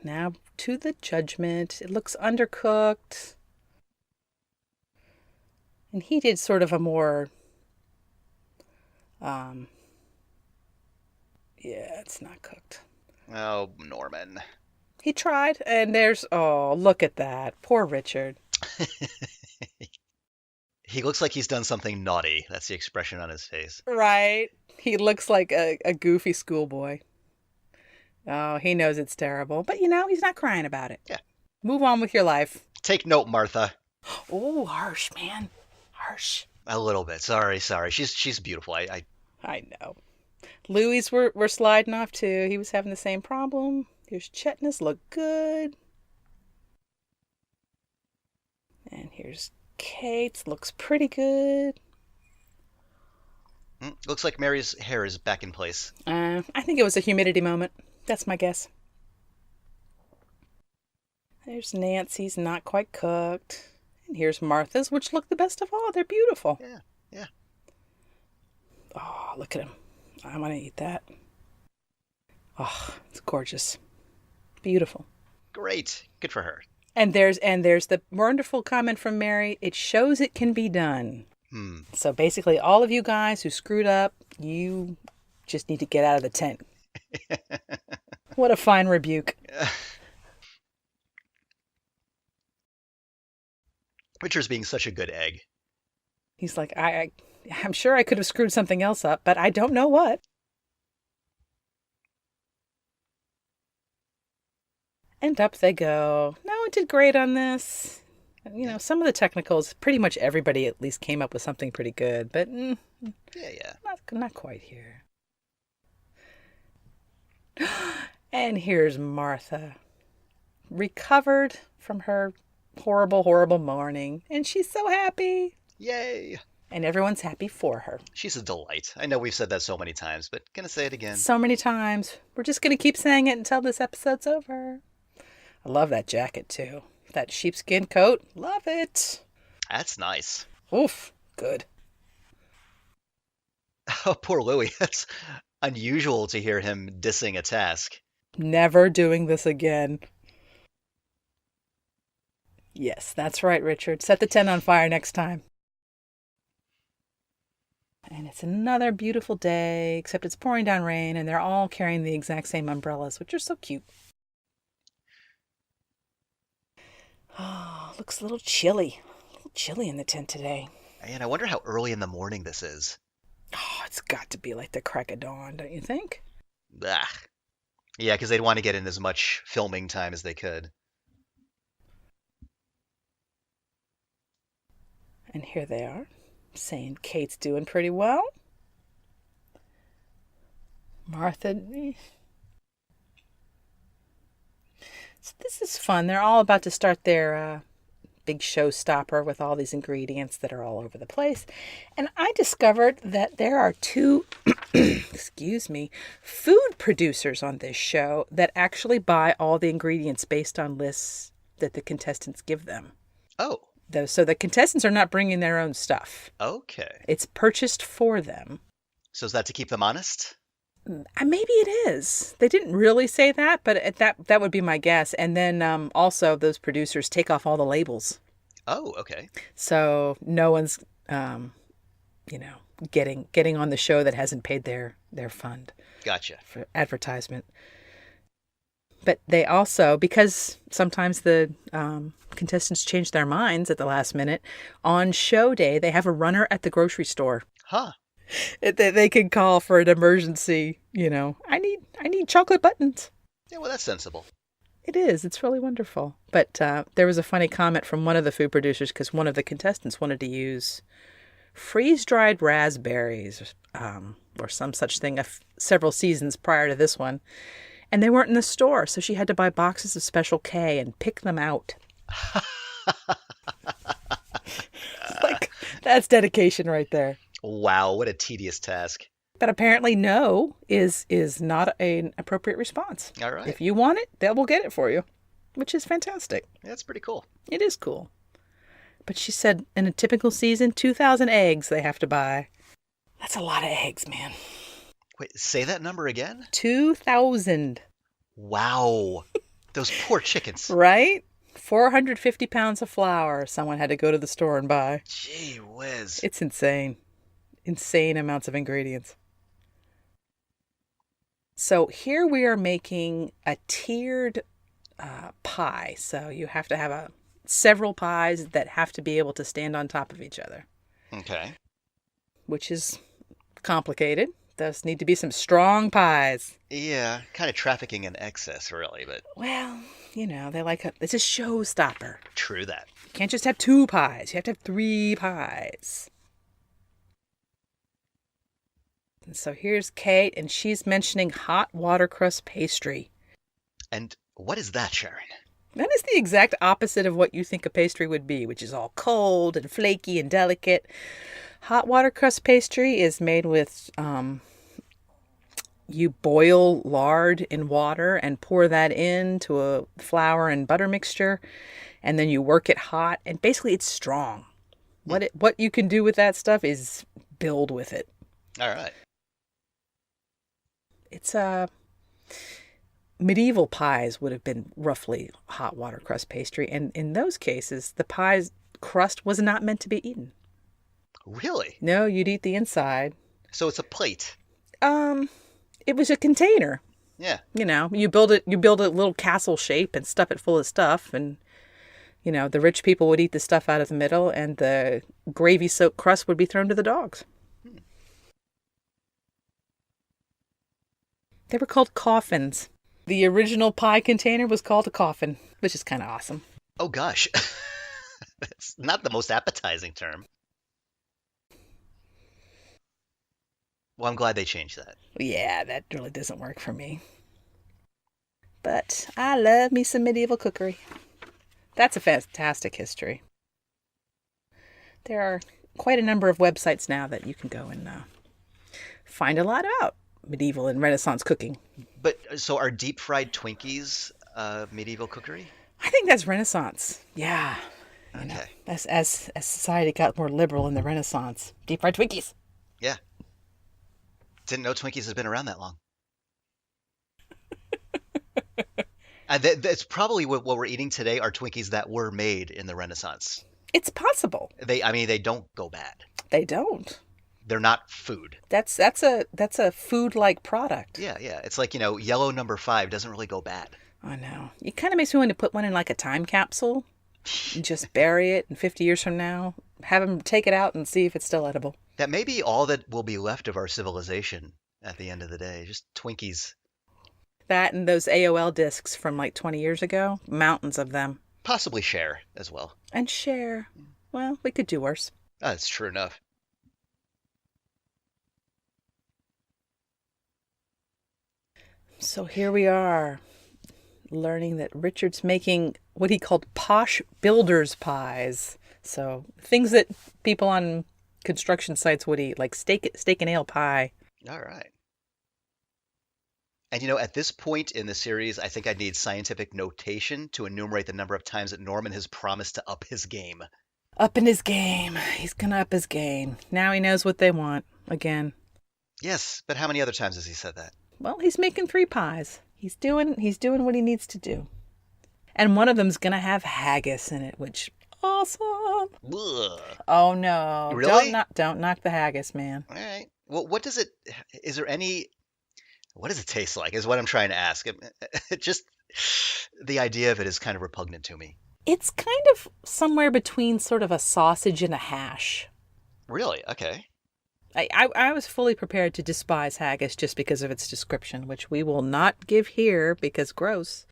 Speaker 1: Now to the judgment. It looks undercooked. And he did sort of a more, yeah, it's not cooked.
Speaker 2: Oh, Norman.
Speaker 1: He tried, and look at that. Poor Richard.
Speaker 2: He looks like he's done something naughty. That's the expression on his face.
Speaker 1: Right. He looks like a goofy schoolboy. Oh, he knows it's terrible. But, he's not crying about it.
Speaker 2: Yeah.
Speaker 1: Move on with your life.
Speaker 2: Take note, Martha.
Speaker 1: Oh, harsh, man. Harsh.
Speaker 2: A little bit. Sorry. She's beautiful. I
Speaker 1: know. Louis were sliding off, too. He was having the same problem. Here's Chetness. Look good. And here's Kate's. Looks pretty good.
Speaker 2: Looks like Mary's hair is back in place.
Speaker 1: I think it was a humidity moment. That's my guess. There's Nancy's, not quite cooked. And here's Martha's, which look the best of all. They're beautiful.
Speaker 2: Yeah.
Speaker 1: Oh, look at him. I want to eat that. Oh, it's gorgeous. Beautiful.
Speaker 2: Great. Good for her.
Speaker 1: And there's the wonderful comment from Mary. It shows it can be done. So basically, all of you guys who screwed up, you just need to get out of the tent. What a fine rebuke.
Speaker 2: Richard's being such a good egg.
Speaker 1: He's like, I'm sure I could have screwed something else up, but I don't know what. And up they go. No, it did great on this. Some of the technicals, pretty much everybody at least came up with something pretty good, but
Speaker 2: Yeah.
Speaker 1: not quite here. And here's Martha, recovered from her horrible, horrible morning, and she's so happy.
Speaker 2: Yay.
Speaker 1: And everyone's happy for her.
Speaker 2: She's a delight. I know we've said that so many times, but gonna say it again.
Speaker 1: So many times. We're just going to keep saying it until this episode's over. I love that jacket, too. That sheepskin coat. Love it.
Speaker 2: That's nice.
Speaker 1: Oof. Good.
Speaker 2: Oh, poor Louis. That's unusual to hear him dissing a task.
Speaker 1: Never doing this again. Yes, that's right, Richard. Set the tent on fire next time. And it's another beautiful day, except it's pouring down rain, and they're all carrying the exact same umbrellas, which are so cute. Oh, looks a little chilly. A little chilly in the tent today.
Speaker 2: And I wonder how early in the morning this is.
Speaker 1: Oh, it's got to be like the crack of dawn, don't you think?
Speaker 2: Blah. Yeah, because they'd want to get in as much filming time as they could.
Speaker 1: And here they are, saying Kate's doing pretty well. Martha. So this is fun. They're all about to start their big showstopper with all these ingredients that are all over the place. And I discovered that there are two, excuse me, food producers on this show that actually buy all the ingredients based on lists that the contestants give them.
Speaker 2: Oh.
Speaker 1: So the contestants are not bringing their own stuff.
Speaker 2: Okay.
Speaker 1: It's purchased for them.
Speaker 2: So is that to keep them honest?
Speaker 1: Maybe it is. They didn't really say that, but that would be my guess. And then also those producers take off all the labels.
Speaker 2: Oh, okay.
Speaker 1: So no one's, you know, getting on the show that hasn't paid their fund
Speaker 2: Gotcha.
Speaker 1: for advertisement. But they also, because sometimes the contestants change their minds at the last minute, on show day they have a runner at the grocery store.
Speaker 2: Huh.
Speaker 1: They can call for an emergency. I need chocolate buttons.
Speaker 2: Yeah, well, that's sensible.
Speaker 1: It is. It's really wonderful. But there was a funny comment from one of the food producers because one of the contestants wanted to use freeze-dried raspberries or some such thing several seasons prior to this one. And they weren't in the store, so she had to buy boxes of Special K and pick them out. Like, that's dedication right there.
Speaker 2: Wow, what a tedious task.
Speaker 1: But apparently no is not an appropriate response.
Speaker 2: All right.
Speaker 1: If you want it, they will get it for you, which is fantastic.
Speaker 2: That's pretty cool.
Speaker 1: It is cool. But she said in a typical season, 2,000 eggs they have to buy. That's a lot of eggs, man.
Speaker 2: Wait, say that number again?
Speaker 1: 2,000.
Speaker 2: Wow. Those poor chickens.
Speaker 1: Right? 450 pounds of flour someone had to go to the store and buy.
Speaker 2: Gee whiz.
Speaker 1: It's insane. Insane amounts of ingredients. So here we are making a tiered pie. So you have to have several pies that have to be able to stand on top of each other. Okay. Which is complicated. Does need to be some strong pies.
Speaker 2: Yeah, kind of trafficking in excess, really, but...
Speaker 1: Well, it's a showstopper.
Speaker 2: True that.
Speaker 1: You can't just have 2 pies. You have to have 3 pies. And so here's Kate, and she's mentioning hot watercress pastry.
Speaker 2: And what is that, Sharon?
Speaker 1: That is the exact opposite of what you think a pastry would be, which is all cold and flaky and delicate. Hot watercress pastry is made with, you boil lard in water and pour that into a flour and butter mixture, and then you work it hot, and basically it's strong. What you can do with that stuff is build with it.
Speaker 2: All right.
Speaker 1: It's medieval pies would have been roughly hot watercress pastry, and in those cases, the pie's crust was not meant to be eaten.
Speaker 2: Really?
Speaker 1: No, you'd eat the inside. So
Speaker 2: it's a plate.
Speaker 1: It was a container.
Speaker 2: Yeah.
Speaker 1: You build a little castle shape and stuff it full of stuff, and the rich people would eat the stuff out of the middle, and the gravy-soaked crust would be thrown to the dogs. They were called coffins. The original pie container was called a coffin, which is kind of awesome.
Speaker 2: Oh, gosh. That's not the most appetizing term. Well, I'm glad they changed that.
Speaker 1: Yeah, that really doesn't work for me. But I love me some medieval cookery. That's a fantastic history. There are quite a number of websites now that you can go and find a lot about medieval and Renaissance cooking.
Speaker 2: But so are deep fried Twinkies medieval cookery?
Speaker 1: I think that's Renaissance. Yeah.
Speaker 2: Okay.
Speaker 1: As society got more liberal in the Renaissance, deep fried Twinkies.
Speaker 2: Yeah. Didn't know Twinkies has been around that long. That's probably what we're eating today are Twinkies that were made in the Renaissance.
Speaker 1: It's possible.
Speaker 2: They don't go bad.
Speaker 1: They don't.
Speaker 2: They're not food.
Speaker 1: That's a food-like product.
Speaker 2: Yeah. It's like, yellow number 5 doesn't really go bad.
Speaker 1: I know. It kind of makes me want to put one in like a time capsule and just bury it, and 50 years from now, have them take it out and see if it's still edible.
Speaker 2: That may be all that will be left of our civilization at the end of the day. Just Twinkies.
Speaker 1: That and those AOL discs from like 20 years ago. Mountains of them.
Speaker 2: Possibly Cher as well.
Speaker 1: And Cher. Well, we could do worse.
Speaker 2: That's true enough.
Speaker 1: So here we are, learning that Richard's making what he called posh builder's pies. So things that people on construction sites would eat, like steak and ale pie.
Speaker 2: All right. And at this point in the series, I think I need scientific notation to enumerate the number of times that Norman has promised to up his game.
Speaker 1: Up in his game. He's going to up his game. Now he knows what they want again.
Speaker 2: Yes, but how many other times has he said that?
Speaker 1: Well, he's making 3 pies. He's doing what he needs to do. And one of them's going to have haggis in it, which, awesome.
Speaker 2: Ugh.
Speaker 1: Oh no.
Speaker 2: Really?
Speaker 1: Don't knock the haggis, man.
Speaker 2: All right. Well, what does it? Is there any? What does it taste like? Is what I'm trying to ask. It just the idea of it is kind of repugnant to me.
Speaker 1: It's kind of somewhere between sort of a sausage and a hash.
Speaker 2: Really? Okay.
Speaker 1: I was fully prepared to despise haggis just because of its description, which we will not give here because gross.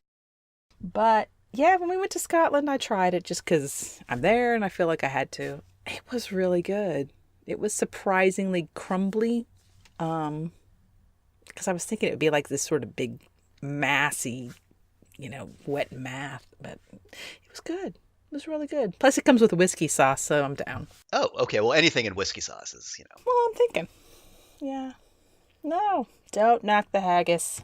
Speaker 1: But yeah, when we went to Scotland, I tried it just because I'm there and I feel like I had to. It was really good. It was surprisingly crumbly. Because I was thinking it would be like this sort of big, massy, wet math. But it was good. It was really good. Plus, it comes with a whiskey sauce, so I'm down.
Speaker 2: Oh, okay. Well, anything in whiskey sauce is.
Speaker 1: Well, I'm thinking. Yeah. No, don't knock the haggis.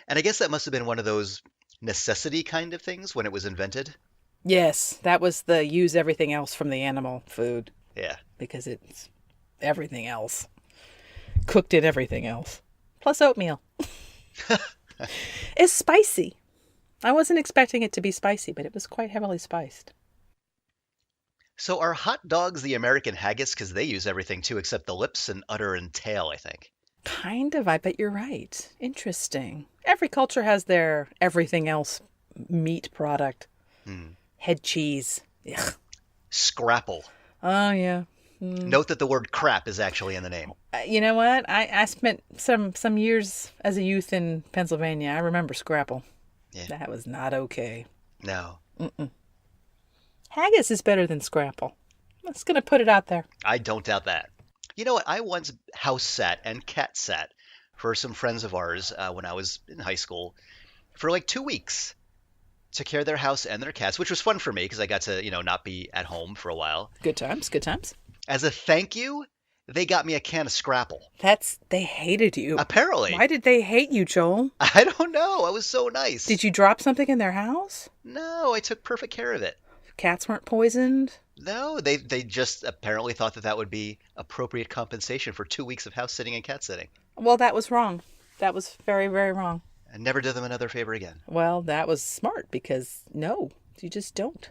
Speaker 2: And I guess that must have been one of those necessity kind of things when it was invented.
Speaker 1: Yes, that was the use everything else from the animal food
Speaker 2: Yeah.
Speaker 1: because it's everything else. Cooked in everything else. Plus oatmeal. It's spicy. I wasn't expecting it to be spicy, but it was quite heavily spiced.
Speaker 2: So are hot dogs the American haggis? Because they use everything too, except the lips and udder and tail, I think.
Speaker 1: Kind of, I bet you're right. Interesting. Every culture has their everything else meat product.
Speaker 2: Hmm.
Speaker 1: Head cheese. Ugh.
Speaker 2: Scrapple.
Speaker 1: Oh, yeah.
Speaker 2: Note that the word crap is actually in the name.
Speaker 1: You know what? I spent some years as a youth in Pennsylvania. I remember Scrapple.
Speaker 2: Yeah.
Speaker 1: That was not okay.
Speaker 2: No,
Speaker 1: Haggis is better than Scrapple. I'm just going to put it out there.
Speaker 2: I don't doubt that. You know what? I once house sat and cat sat for some friends of ours when I was in high school for like 2 weeks. Took care of their house and their cats, which was fun for me because I got to, not be at home for a while.
Speaker 1: Good times, good times.
Speaker 2: As a thank you, they got me a can of Scrapple.
Speaker 1: They hated you.
Speaker 2: Apparently.
Speaker 1: Why did they hate you, Joel?
Speaker 2: I don't know. I was so nice.
Speaker 1: Did you drop something in their house?
Speaker 2: No, I took perfect care of it.
Speaker 1: Cats weren't poisoned?
Speaker 2: No, they just apparently thought that would be appropriate compensation for 2 weeks of house sitting and cat sitting.
Speaker 1: Well, that was wrong. That was very, very wrong.
Speaker 2: I never did them another favor again.
Speaker 1: Well, that was smart because no, you just don't.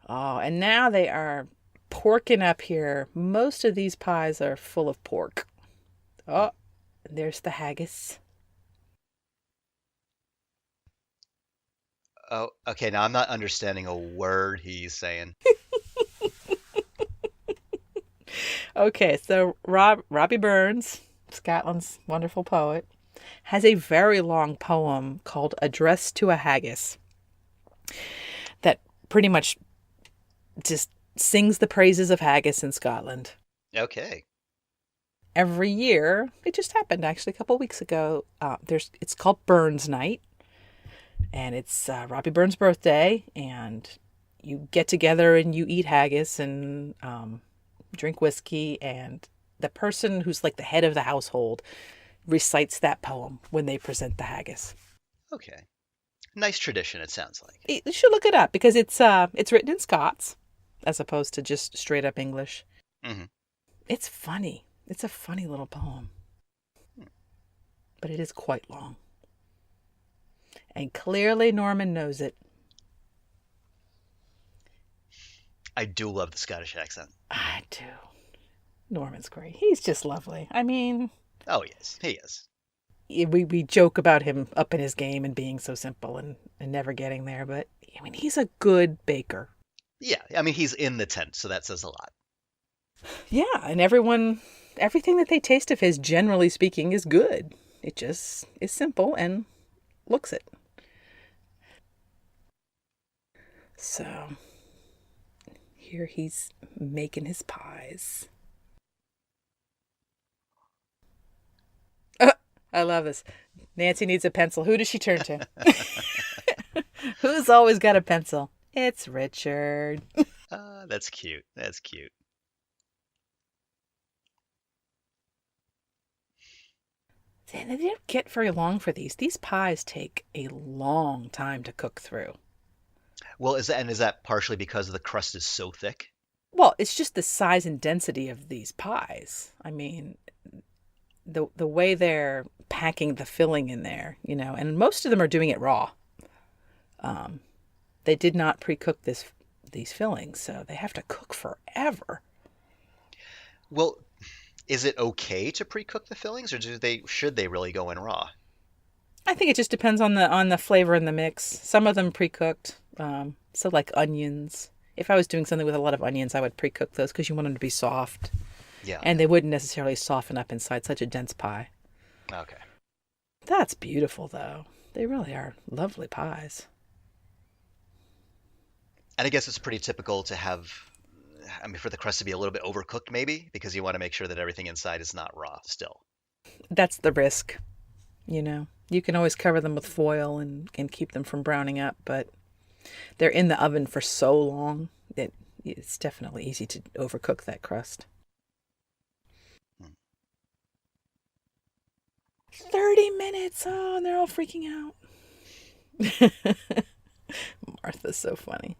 Speaker 1: Oh, and now they are porking up here. Most of these pies are full of pork. Oh, there's the haggis.
Speaker 2: Oh, okay. Now I'm not understanding a word he's saying.
Speaker 1: Okay, so Robbie Burns, Scotland's wonderful poet, has a very long poem called Address to a Haggis that pretty much just sings the praises of haggis in Scotland.
Speaker 2: Okay.
Speaker 1: Every year, it just happened actually a couple of weeks ago, it's called Burns Night, and it's Robbie Burns' birthday, and you get together and you eat haggis and drink whiskey, and the person who's like the head of the household recites that poem when they present the haggis.
Speaker 2: Okay. Nice tradition, it sounds like.
Speaker 1: You should look it up because it's written in Scots as opposed to just straight up English.
Speaker 2: Mm-hmm.
Speaker 1: It's funny. It's a funny little poem. But it is quite long. And clearly Norman knows it.
Speaker 2: I do love the Scottish accent.
Speaker 1: I do. Norman's great. He's just lovely. I mean...
Speaker 2: Oh, yes, he is.
Speaker 1: We joke about him upping his game and being so simple and never getting there, but I mean, he's a good baker.
Speaker 2: Yeah, I mean, he's in the tent, so that says a lot.
Speaker 1: Yeah, and everything that they taste of his, generally speaking, is good. It just is simple and looks it. So, here he's making his pies. I love this. Nancy needs a pencil. Who does she turn to? Who's always got a pencil? It's Richard.
Speaker 2: That's cute. That's cute.
Speaker 1: They don't get very long for these. These pies take a long time to cook through.
Speaker 2: Well, is that partially because the crust is so thick?
Speaker 1: Well, it's just the size and density of these pies. I mean, the way they're packing the filling in there, and most of them are doing it raw. They did not pre-cook this these fillings, so they have to cook forever.
Speaker 2: Well, is it okay to pre-cook the fillings, or should they really go in raw?
Speaker 1: I think it just depends on the flavor in the mix. Some of them pre-cooked, so like onions. If I was doing something with a lot of onions, I would pre-cook those because you want them to be soft,
Speaker 2: Yeah,
Speaker 1: and
Speaker 2: yeah.
Speaker 1: they wouldn't necessarily soften up inside such a dense pie.
Speaker 2: Okay.
Speaker 1: That's beautiful, though. They really are lovely pies.
Speaker 2: And I guess it's pretty typical to have, I mean, for the crust to be a little bit overcooked, maybe, because you want to make sure that everything inside is not raw still.
Speaker 1: That's the risk, you know. You can always cover them with foil and keep them from browning up, but they're in the oven for so long that it's definitely easy to overcook that crust.
Speaker 2: Hmm.
Speaker 1: 30 minutes! Oh, and they're all freaking out. Martha's so funny.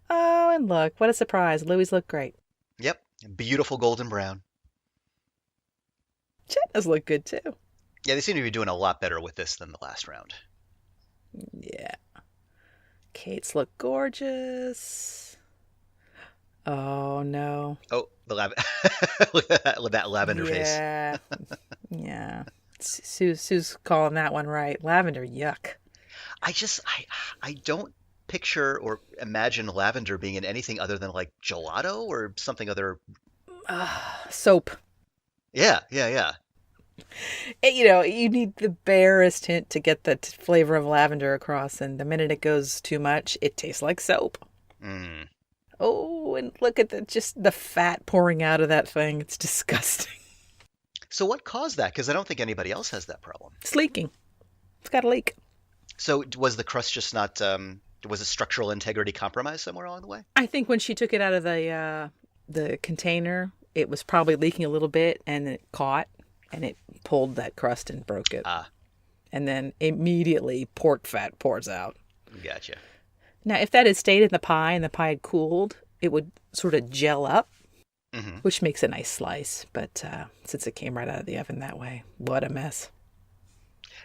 Speaker 1: Oh, and look, what a surprise. Louis look great.
Speaker 2: Yep, beautiful golden brown.
Speaker 1: Chetna's look good too.
Speaker 2: Yeah, they seem to be doing a lot better with this than the last round.
Speaker 1: Yeah. Kate's look gorgeous. Oh, no.
Speaker 2: Oh, look at that lavender face.
Speaker 1: Yeah. Yeah. Sue's calling that one right. Lavender, yuck.
Speaker 2: I don't picture or imagine lavender being in anything other than like gelato or something other.
Speaker 1: Soap.
Speaker 2: Yeah, yeah, yeah.
Speaker 1: You know, you need the barest hint to get the flavor of lavender across, and the minute it goes too much, it tastes like soap.
Speaker 2: Mm.
Speaker 1: Oh, and look at just the fat pouring out of that thing. It's disgusting.
Speaker 2: So what caused that? Because I don't think anybody else has that problem.
Speaker 1: It's leaking. It's got a leak.
Speaker 2: So was the crust just not? Was the structural integrity compromised somewhere along the way?
Speaker 1: I think when she took it out of the container, it was probably leaking a little bit, and it caught, and it pulled that crust and broke it.
Speaker 2: Ah,
Speaker 1: And then immediately pork fat pours out.
Speaker 2: gotcha.
Speaker 1: Now, if that had stayed in the pie and the pie had cooled, it would sort of gel up,
Speaker 2: Hmm.
Speaker 1: which makes a nice slice. But since it came right out of the oven that way, what a mess.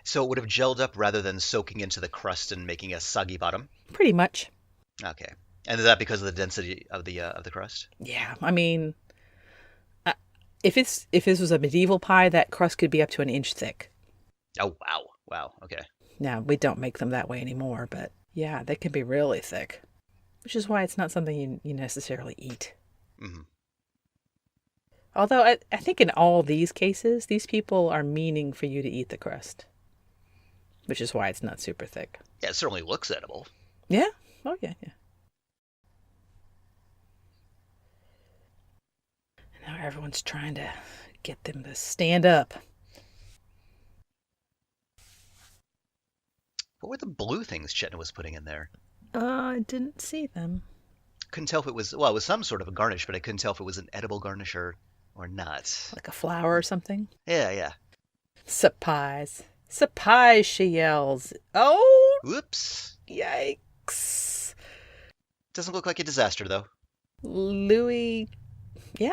Speaker 2: So it would have gelled up rather than soaking into the crust and making a soggy bottom.
Speaker 1: Pretty much.
Speaker 2: Okay. And is that because of the density of the crust?
Speaker 1: Yeah, I mean, if this was a medieval pie, that crust could be up to an inch thick.
Speaker 2: Oh wow, wow. Okay.
Speaker 1: Now, we don't make them that way anymore, but yeah, they can be really thick, which is why it's not something you necessarily eat.
Speaker 2: Hmm.
Speaker 1: Although I think in all these cases, these people are meaning for you to eat the crust, which is why it's not super thick.
Speaker 2: Yeah, it certainly looks edible.
Speaker 1: Yeah. Oh, yeah, yeah. Now everyone's trying to get them to stand up.
Speaker 2: What were the blue things Chetna was putting in there?
Speaker 1: I didn't see them.
Speaker 2: Couldn't tell if it was, well, it was some sort of a garnish, but I couldn't tell if it was an edible garnish or not.
Speaker 1: Like a flower or something.
Speaker 2: Yeah, yeah.
Speaker 1: Surprise. Surprise, she yells. Oh,
Speaker 2: Whoops.
Speaker 1: yikes.
Speaker 2: Doesn't look like a disaster, though.
Speaker 1: Louis, yeah,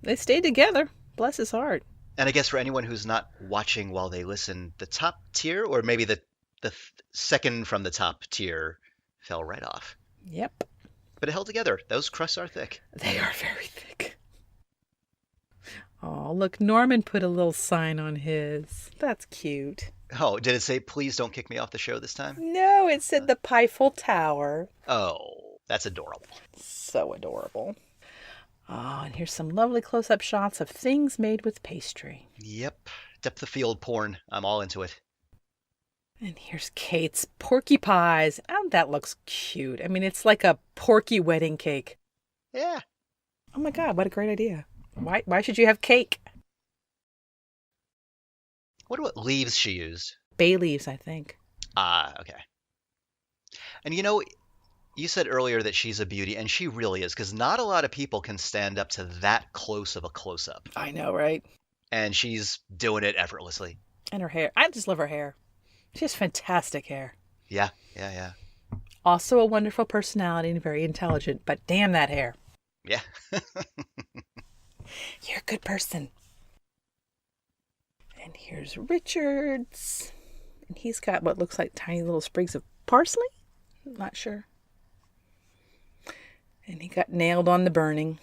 Speaker 1: they stayed together. Bless his heart.
Speaker 2: And I guess for anyone who's not watching while they listen, the top tier, or maybe the second from the top tier, fell right off.
Speaker 1: Yep.
Speaker 2: But it held together. Those crusts are thick.
Speaker 1: They are very thick. Oh, look, Norman put a little sign on his. That's cute.
Speaker 2: Oh, did it say, please don't kick me off the show this time?
Speaker 1: No, it said the Piefel Tower.
Speaker 2: Oh, that's adorable.
Speaker 1: So adorable. Oh, and here's some lovely close-up shots of things made with pastry.
Speaker 2: Yep. Depth of field porn. I'm all into it.
Speaker 1: And here's Kate's porky pies. Oh, that looks cute. I mean, it's like a porky wedding cake.
Speaker 2: Yeah.
Speaker 1: Oh my God, what a great idea. Why should you have cake?
Speaker 2: Wonder what leaves she used.
Speaker 1: Bay leaves, I think.
Speaker 2: Ah, okay. And you said earlier that she's a beauty, and she really is, because not a lot of people can stand up to that close of a close-up.
Speaker 1: I know, right?
Speaker 2: And she's doing it effortlessly.
Speaker 1: And her hair. I just love her hair. She has fantastic hair.
Speaker 2: Yeah, yeah, yeah.
Speaker 1: Also a wonderful personality and very intelligent, but damn that hair.
Speaker 2: Yeah.
Speaker 1: You're a good person. And here's Richard's. And he's got what looks like tiny little sprigs of parsley? Not sure. And he got nailed on the burning.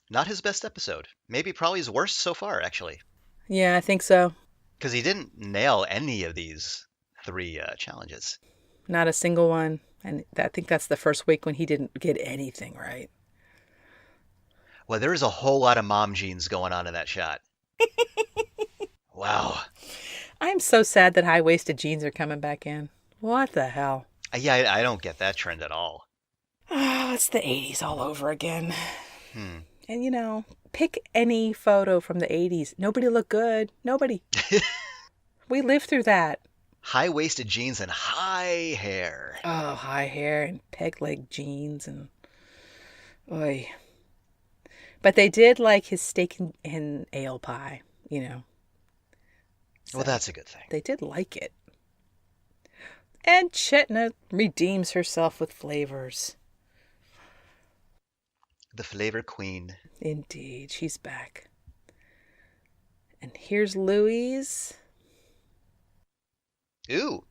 Speaker 2: Not his best episode. Maybe probably his worst so far, actually.
Speaker 1: Yeah, I think so.
Speaker 2: Because he didn't nail any of these three challenges.
Speaker 1: Not a single one. And I think that's the first week when he didn't get anything right.
Speaker 2: Well, there is a whole lot of mom jeans going on in that shot. Wow.
Speaker 1: I'm so sad that high-waisted jeans are coming back in. What the hell?
Speaker 2: Yeah, I don't get that trend at all.
Speaker 1: Oh, it's the 80s all over again.
Speaker 2: Hmm.
Speaker 1: And pick any photo from the 80s. Nobody looked good. Nobody. We lived through that.
Speaker 2: High-waisted jeans and high hair.
Speaker 1: Oh, high hair and peg leg jeans and oy. But they did like his steak and ale pie, So
Speaker 2: Well, that's a good thing.
Speaker 1: they did like it. And Chetna redeems herself with flavors.
Speaker 2: The flavor queen.
Speaker 1: Indeed, she's back. And here's Louise.
Speaker 2: Ooh,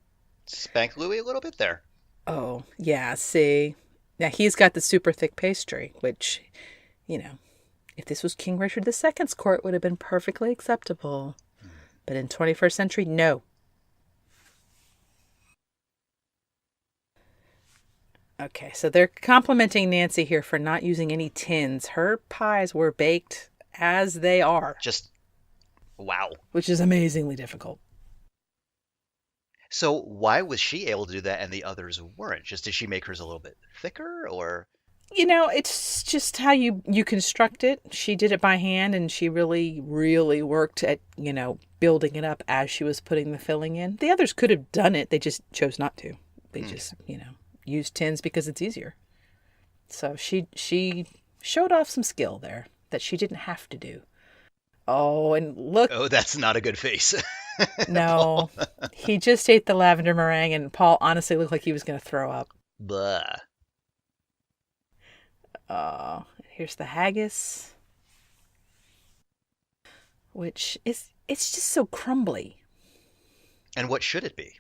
Speaker 2: spanked Louis a little bit there.
Speaker 1: Oh, yeah, see. Now he's got the super thick pastry, which, if this was King Richard II's court, would have been perfectly acceptable. But in 21st century, no. Okay, so they're complimenting Nancy here for not using any tins. Her pies were baked as they are.
Speaker 2: Just, wow.
Speaker 1: Which is amazingly difficult.
Speaker 2: So why was she able to do that and the others weren't? Just did she make hers a little bit thicker or?
Speaker 1: It's just how you construct it. She did it by hand and she really, really worked at, building it up as she was putting the filling in. The others could have done it. They just chose not to. They just, used tins because it's easier. So she showed off some skill there that she didn't have to do. Oh, and look.
Speaker 2: Oh, that's not a good face.
Speaker 1: No, he just ate the lavender meringue and Paul honestly looked like he was going to throw up.
Speaker 2: Blah.
Speaker 1: Here's the haggis, which it's just so crumbly.
Speaker 2: And what should it be?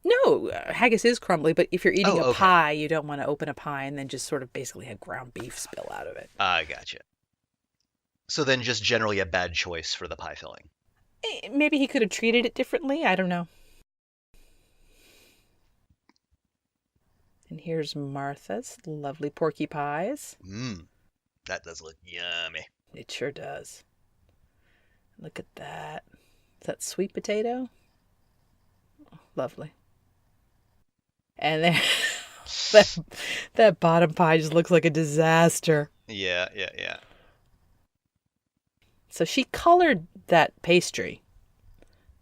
Speaker 1: No, haggis is crumbly, but if you're eating a
Speaker 2: okay.
Speaker 1: pie, you don't want to open a pie and then just sort of basically have ground beef spill out of it.
Speaker 2: I gotcha. So then just generally a bad choice for the pie filling.
Speaker 1: Maybe he could have treated it differently. I don't know. And here's Martha's lovely porky pies.
Speaker 2: That does look yummy.
Speaker 1: It sure does. Look at that. Is that sweet potato? Oh, lovely. And then that bottom pie just looks like a disaster.
Speaker 2: Yeah.
Speaker 1: So she colored that pastry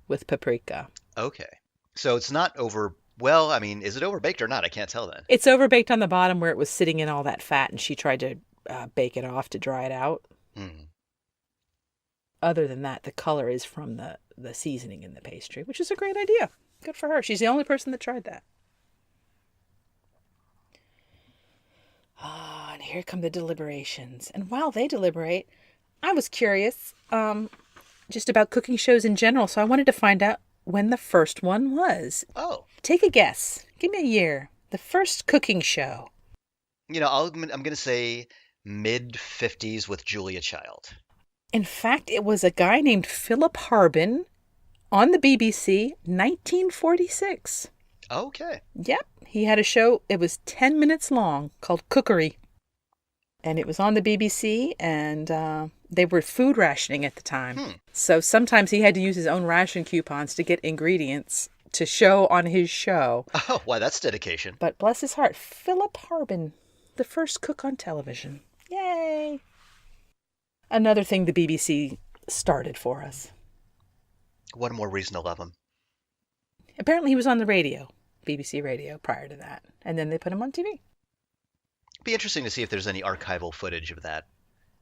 Speaker 1: with paprika.
Speaker 2: Okay. So it's not over. Well, I mean, is it overbaked or not? I can't tell then.
Speaker 1: It's overbaked on the bottom where it was sitting in all that fat, and she tried to bake it off to dry it out. Other than that, the color is from the seasoning in the pastry, which is a great idea. Good for her. She's the only person that tried that. And here come the deliberations. And while they deliberate, I was curious just about cooking shows in general, so I wanted to find out when the first one was.
Speaker 2: Oh.
Speaker 1: Take a guess. Give me a year. The first cooking show.
Speaker 2: I'm going to say mid-50s with Julia Child.
Speaker 1: In fact, it was a guy named Philip Harbin on the BBC, 1946.
Speaker 2: Okay.
Speaker 1: Yep. He had a show, it was 10 minutes long, called Cookery. And it was on the BBC, and they were food rationing at the time. So sometimes he had to use his own ration coupons to get ingredients to show on his show.
Speaker 2: Oh, wow, that's dedication.
Speaker 1: But bless his heart, Philip Harbin, the first cook on television. Yay! Another thing the BBC started for us.
Speaker 2: One more reason to love him.
Speaker 1: Apparently he was on the radio, BBC radio, prior to that. And then they put him on TV.
Speaker 2: Be interesting to see if there's any archival footage of that.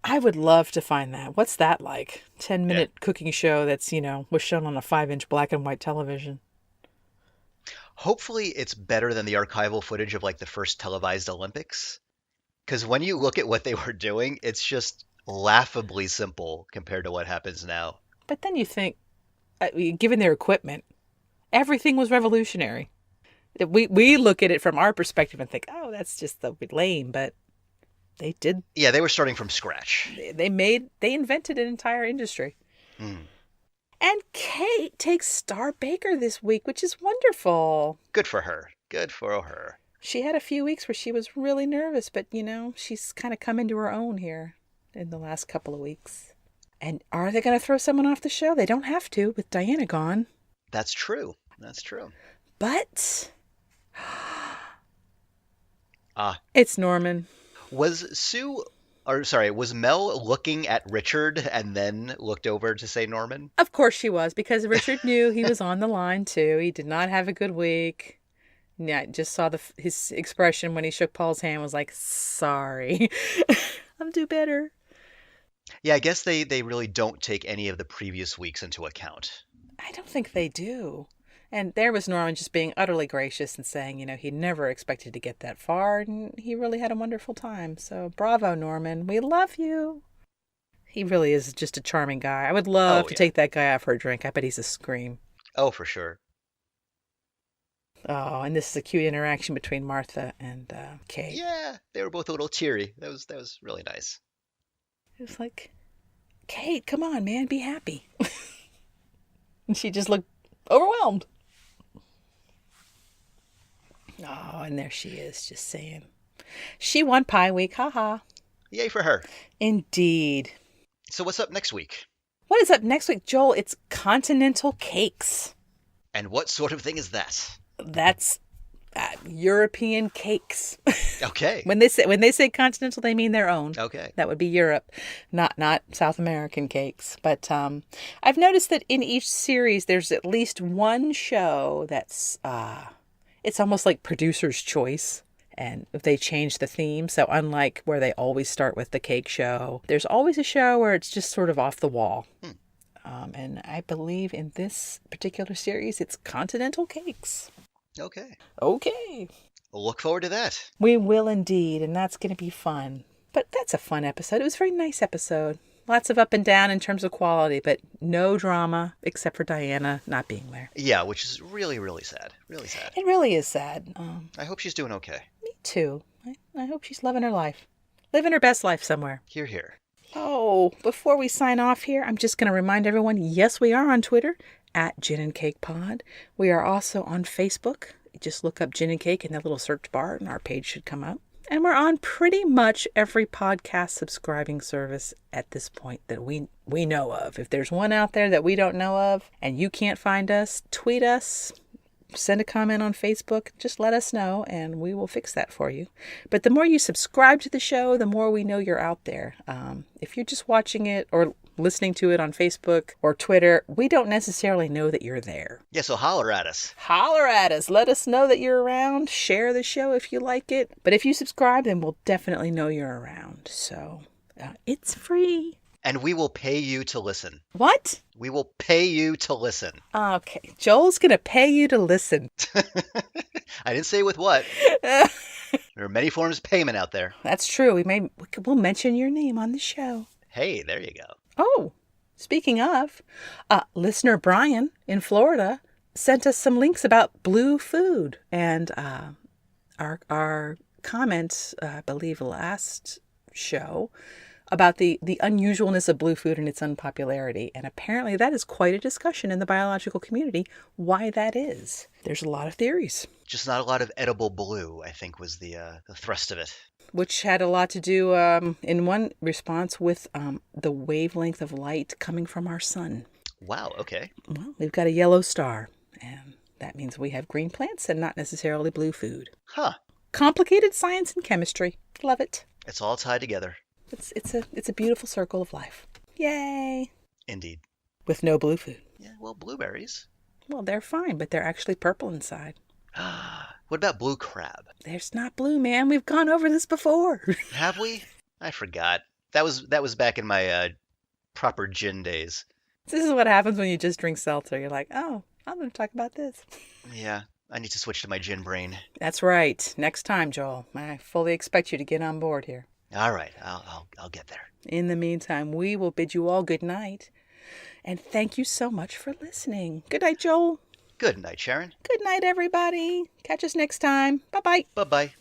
Speaker 1: I would love to find that. What's that like? 10-minute cooking show that's, was shown on a 5-inch black and white television.
Speaker 2: Hopefully it's better than the archival footage of like the first televised Olympics. Because when you look at what they were doing, it's just laughably simple compared to what happens now.
Speaker 1: But then you think, given their equipment, everything was revolutionary. We look at it from our perspective and think, oh, that's just so lame, but they did.
Speaker 2: Yeah, they were starting from scratch.
Speaker 1: They invented an entire industry.
Speaker 2: Mm.
Speaker 1: And Kate takes Star Baker this week, which is wonderful.
Speaker 2: Good for her. Good for her.
Speaker 1: She had a few weeks where she was really nervous, but she's kind of come into her own here in the last couple of weeks. And are they going to throw someone off the show? They don't have to with Diana gone.
Speaker 2: That's true. That's true.
Speaker 1: But
Speaker 2: Ah,
Speaker 1: it's Norman.
Speaker 2: was Mel looking at Richard and then looked over to say Norman?
Speaker 1: Of course she was, because Richard knew he was on the line too. He did not have a good week. Yeah, I just saw his expression when he shook Paul's hand was like, sorry. I'll do better.
Speaker 2: Yeah, I guess they really don't take any of the previous weeks into account.
Speaker 1: I don't think they do. And there was Norman just being utterly gracious and saying, he never expected to get that far, and he really had a wonderful time. So bravo, Norman. We love you. He really is just a charming guy. I would love to take that guy out for a drink. I bet he's a scream.
Speaker 2: Oh, for sure.
Speaker 1: Oh, and this is a cute interaction between Martha and Kate.
Speaker 2: Yeah, they were both a little teary. That was really nice.
Speaker 1: It was like, Kate, come on, man, be happy. And she just looked overwhelmed. Oh, and there she is, just saying. She won Pie Week, haha.
Speaker 2: Yay for her.
Speaker 1: Indeed.
Speaker 2: So what's up next week?
Speaker 1: What is up next week, Joel? It's continental cakes.
Speaker 2: And what sort of thing is that?
Speaker 1: That's European cakes.
Speaker 2: Okay.
Speaker 1: When they say continental, they mean their own.
Speaker 2: Okay.
Speaker 1: That would be Europe, not South American cakes. But I've noticed that in each series, there's at least one show that's it's almost like producer's choice. And if they change the theme, so unlike where they always start with the cake show, there's always a show where it's just sort of off the wall. And I believe in this particular series, it's continental cakes.
Speaker 2: Okay.
Speaker 1: Okay.
Speaker 2: We'll look forward to that.
Speaker 1: We will indeed, and that's going to be fun. But that's a fun episode. It was a very nice episode. Lots of up and down in terms of quality, but no drama except for Diana not being there.
Speaker 2: Yeah, which is really, really sad. Really sad.
Speaker 1: It really is sad.
Speaker 2: I hope she's doing okay.
Speaker 1: Me too. I hope she's loving her life. Living her best life somewhere.
Speaker 2: Hear, hear.
Speaker 1: Oh, before we sign off here, I'm just going to remind everyone, yes, we are on Twitter at Gin and Cake Pod. We are also on Facebook. Just look up Gin and Cake in the little search bar and our page should come up. And we're on pretty much every podcast subscribing service at this point that we know of. If there's one out there that we don't know of and you can't find us, tweet us, send a comment on Facebook, just let us know and we will fix that for you. But the more you subscribe to the show, the more we know you're out there. If you're just watching it or listening to it on Facebook or Twitter, we don't necessarily know that you're there.
Speaker 2: Yeah, so holler at us.
Speaker 1: Holler at us. Let us know that you're around. Share the show if you like it. But if you subscribe, then we'll definitely know you're around. So it's free.
Speaker 2: And we will pay you to listen.
Speaker 1: What?
Speaker 2: We will pay you to listen.
Speaker 1: Okay. Joel's going to pay you to listen.
Speaker 2: I didn't say with what. There are many forms of payment out there.
Speaker 1: That's true. We'll mention your name on the show.
Speaker 2: Hey, there you go.
Speaker 1: Oh, speaking of, listener Brian in Florida sent us some links about blue food. And our comments, I believe last show, about the unusualness of blue food and its unpopularity. And apparently that is quite a discussion in the biological community, why that is. There's a lot of theories.
Speaker 2: Just not a lot of edible blue, I think, was the thrust of it.
Speaker 1: Which had a lot to do, in one response, with the wavelength of light coming from our sun.
Speaker 2: Wow, okay.
Speaker 1: Well, we've got a yellow star, and that means we have green plants and not necessarily blue food.
Speaker 2: Huh.
Speaker 1: Complicated science and chemistry. Love it.
Speaker 2: It's all tied together.
Speaker 1: It's a beautiful circle of life. Yay.
Speaker 2: Indeed.
Speaker 1: With no blue food.
Speaker 2: Yeah, well, blueberries.
Speaker 1: Well, they're fine, but they're actually purple inside.
Speaker 2: What about blue crab?
Speaker 1: There's not blue, man. We've gone over this before.
Speaker 2: Have we? I forgot. That was back in my proper gin days.
Speaker 1: This is what happens when you just drink seltzer. You're like, oh, I'm going to talk about this.
Speaker 2: Yeah, I need to switch to my gin brain.
Speaker 1: That's right. Next time, Joel. I fully expect you to get on board here.
Speaker 2: All right, I'll get there.
Speaker 1: In the meantime, we will bid you all good night. And thank you so much for listening. Good night, Joel.
Speaker 2: Good night, Sharon.
Speaker 1: Good night, everybody. Catch us next time. Bye bye.
Speaker 2: Bye bye.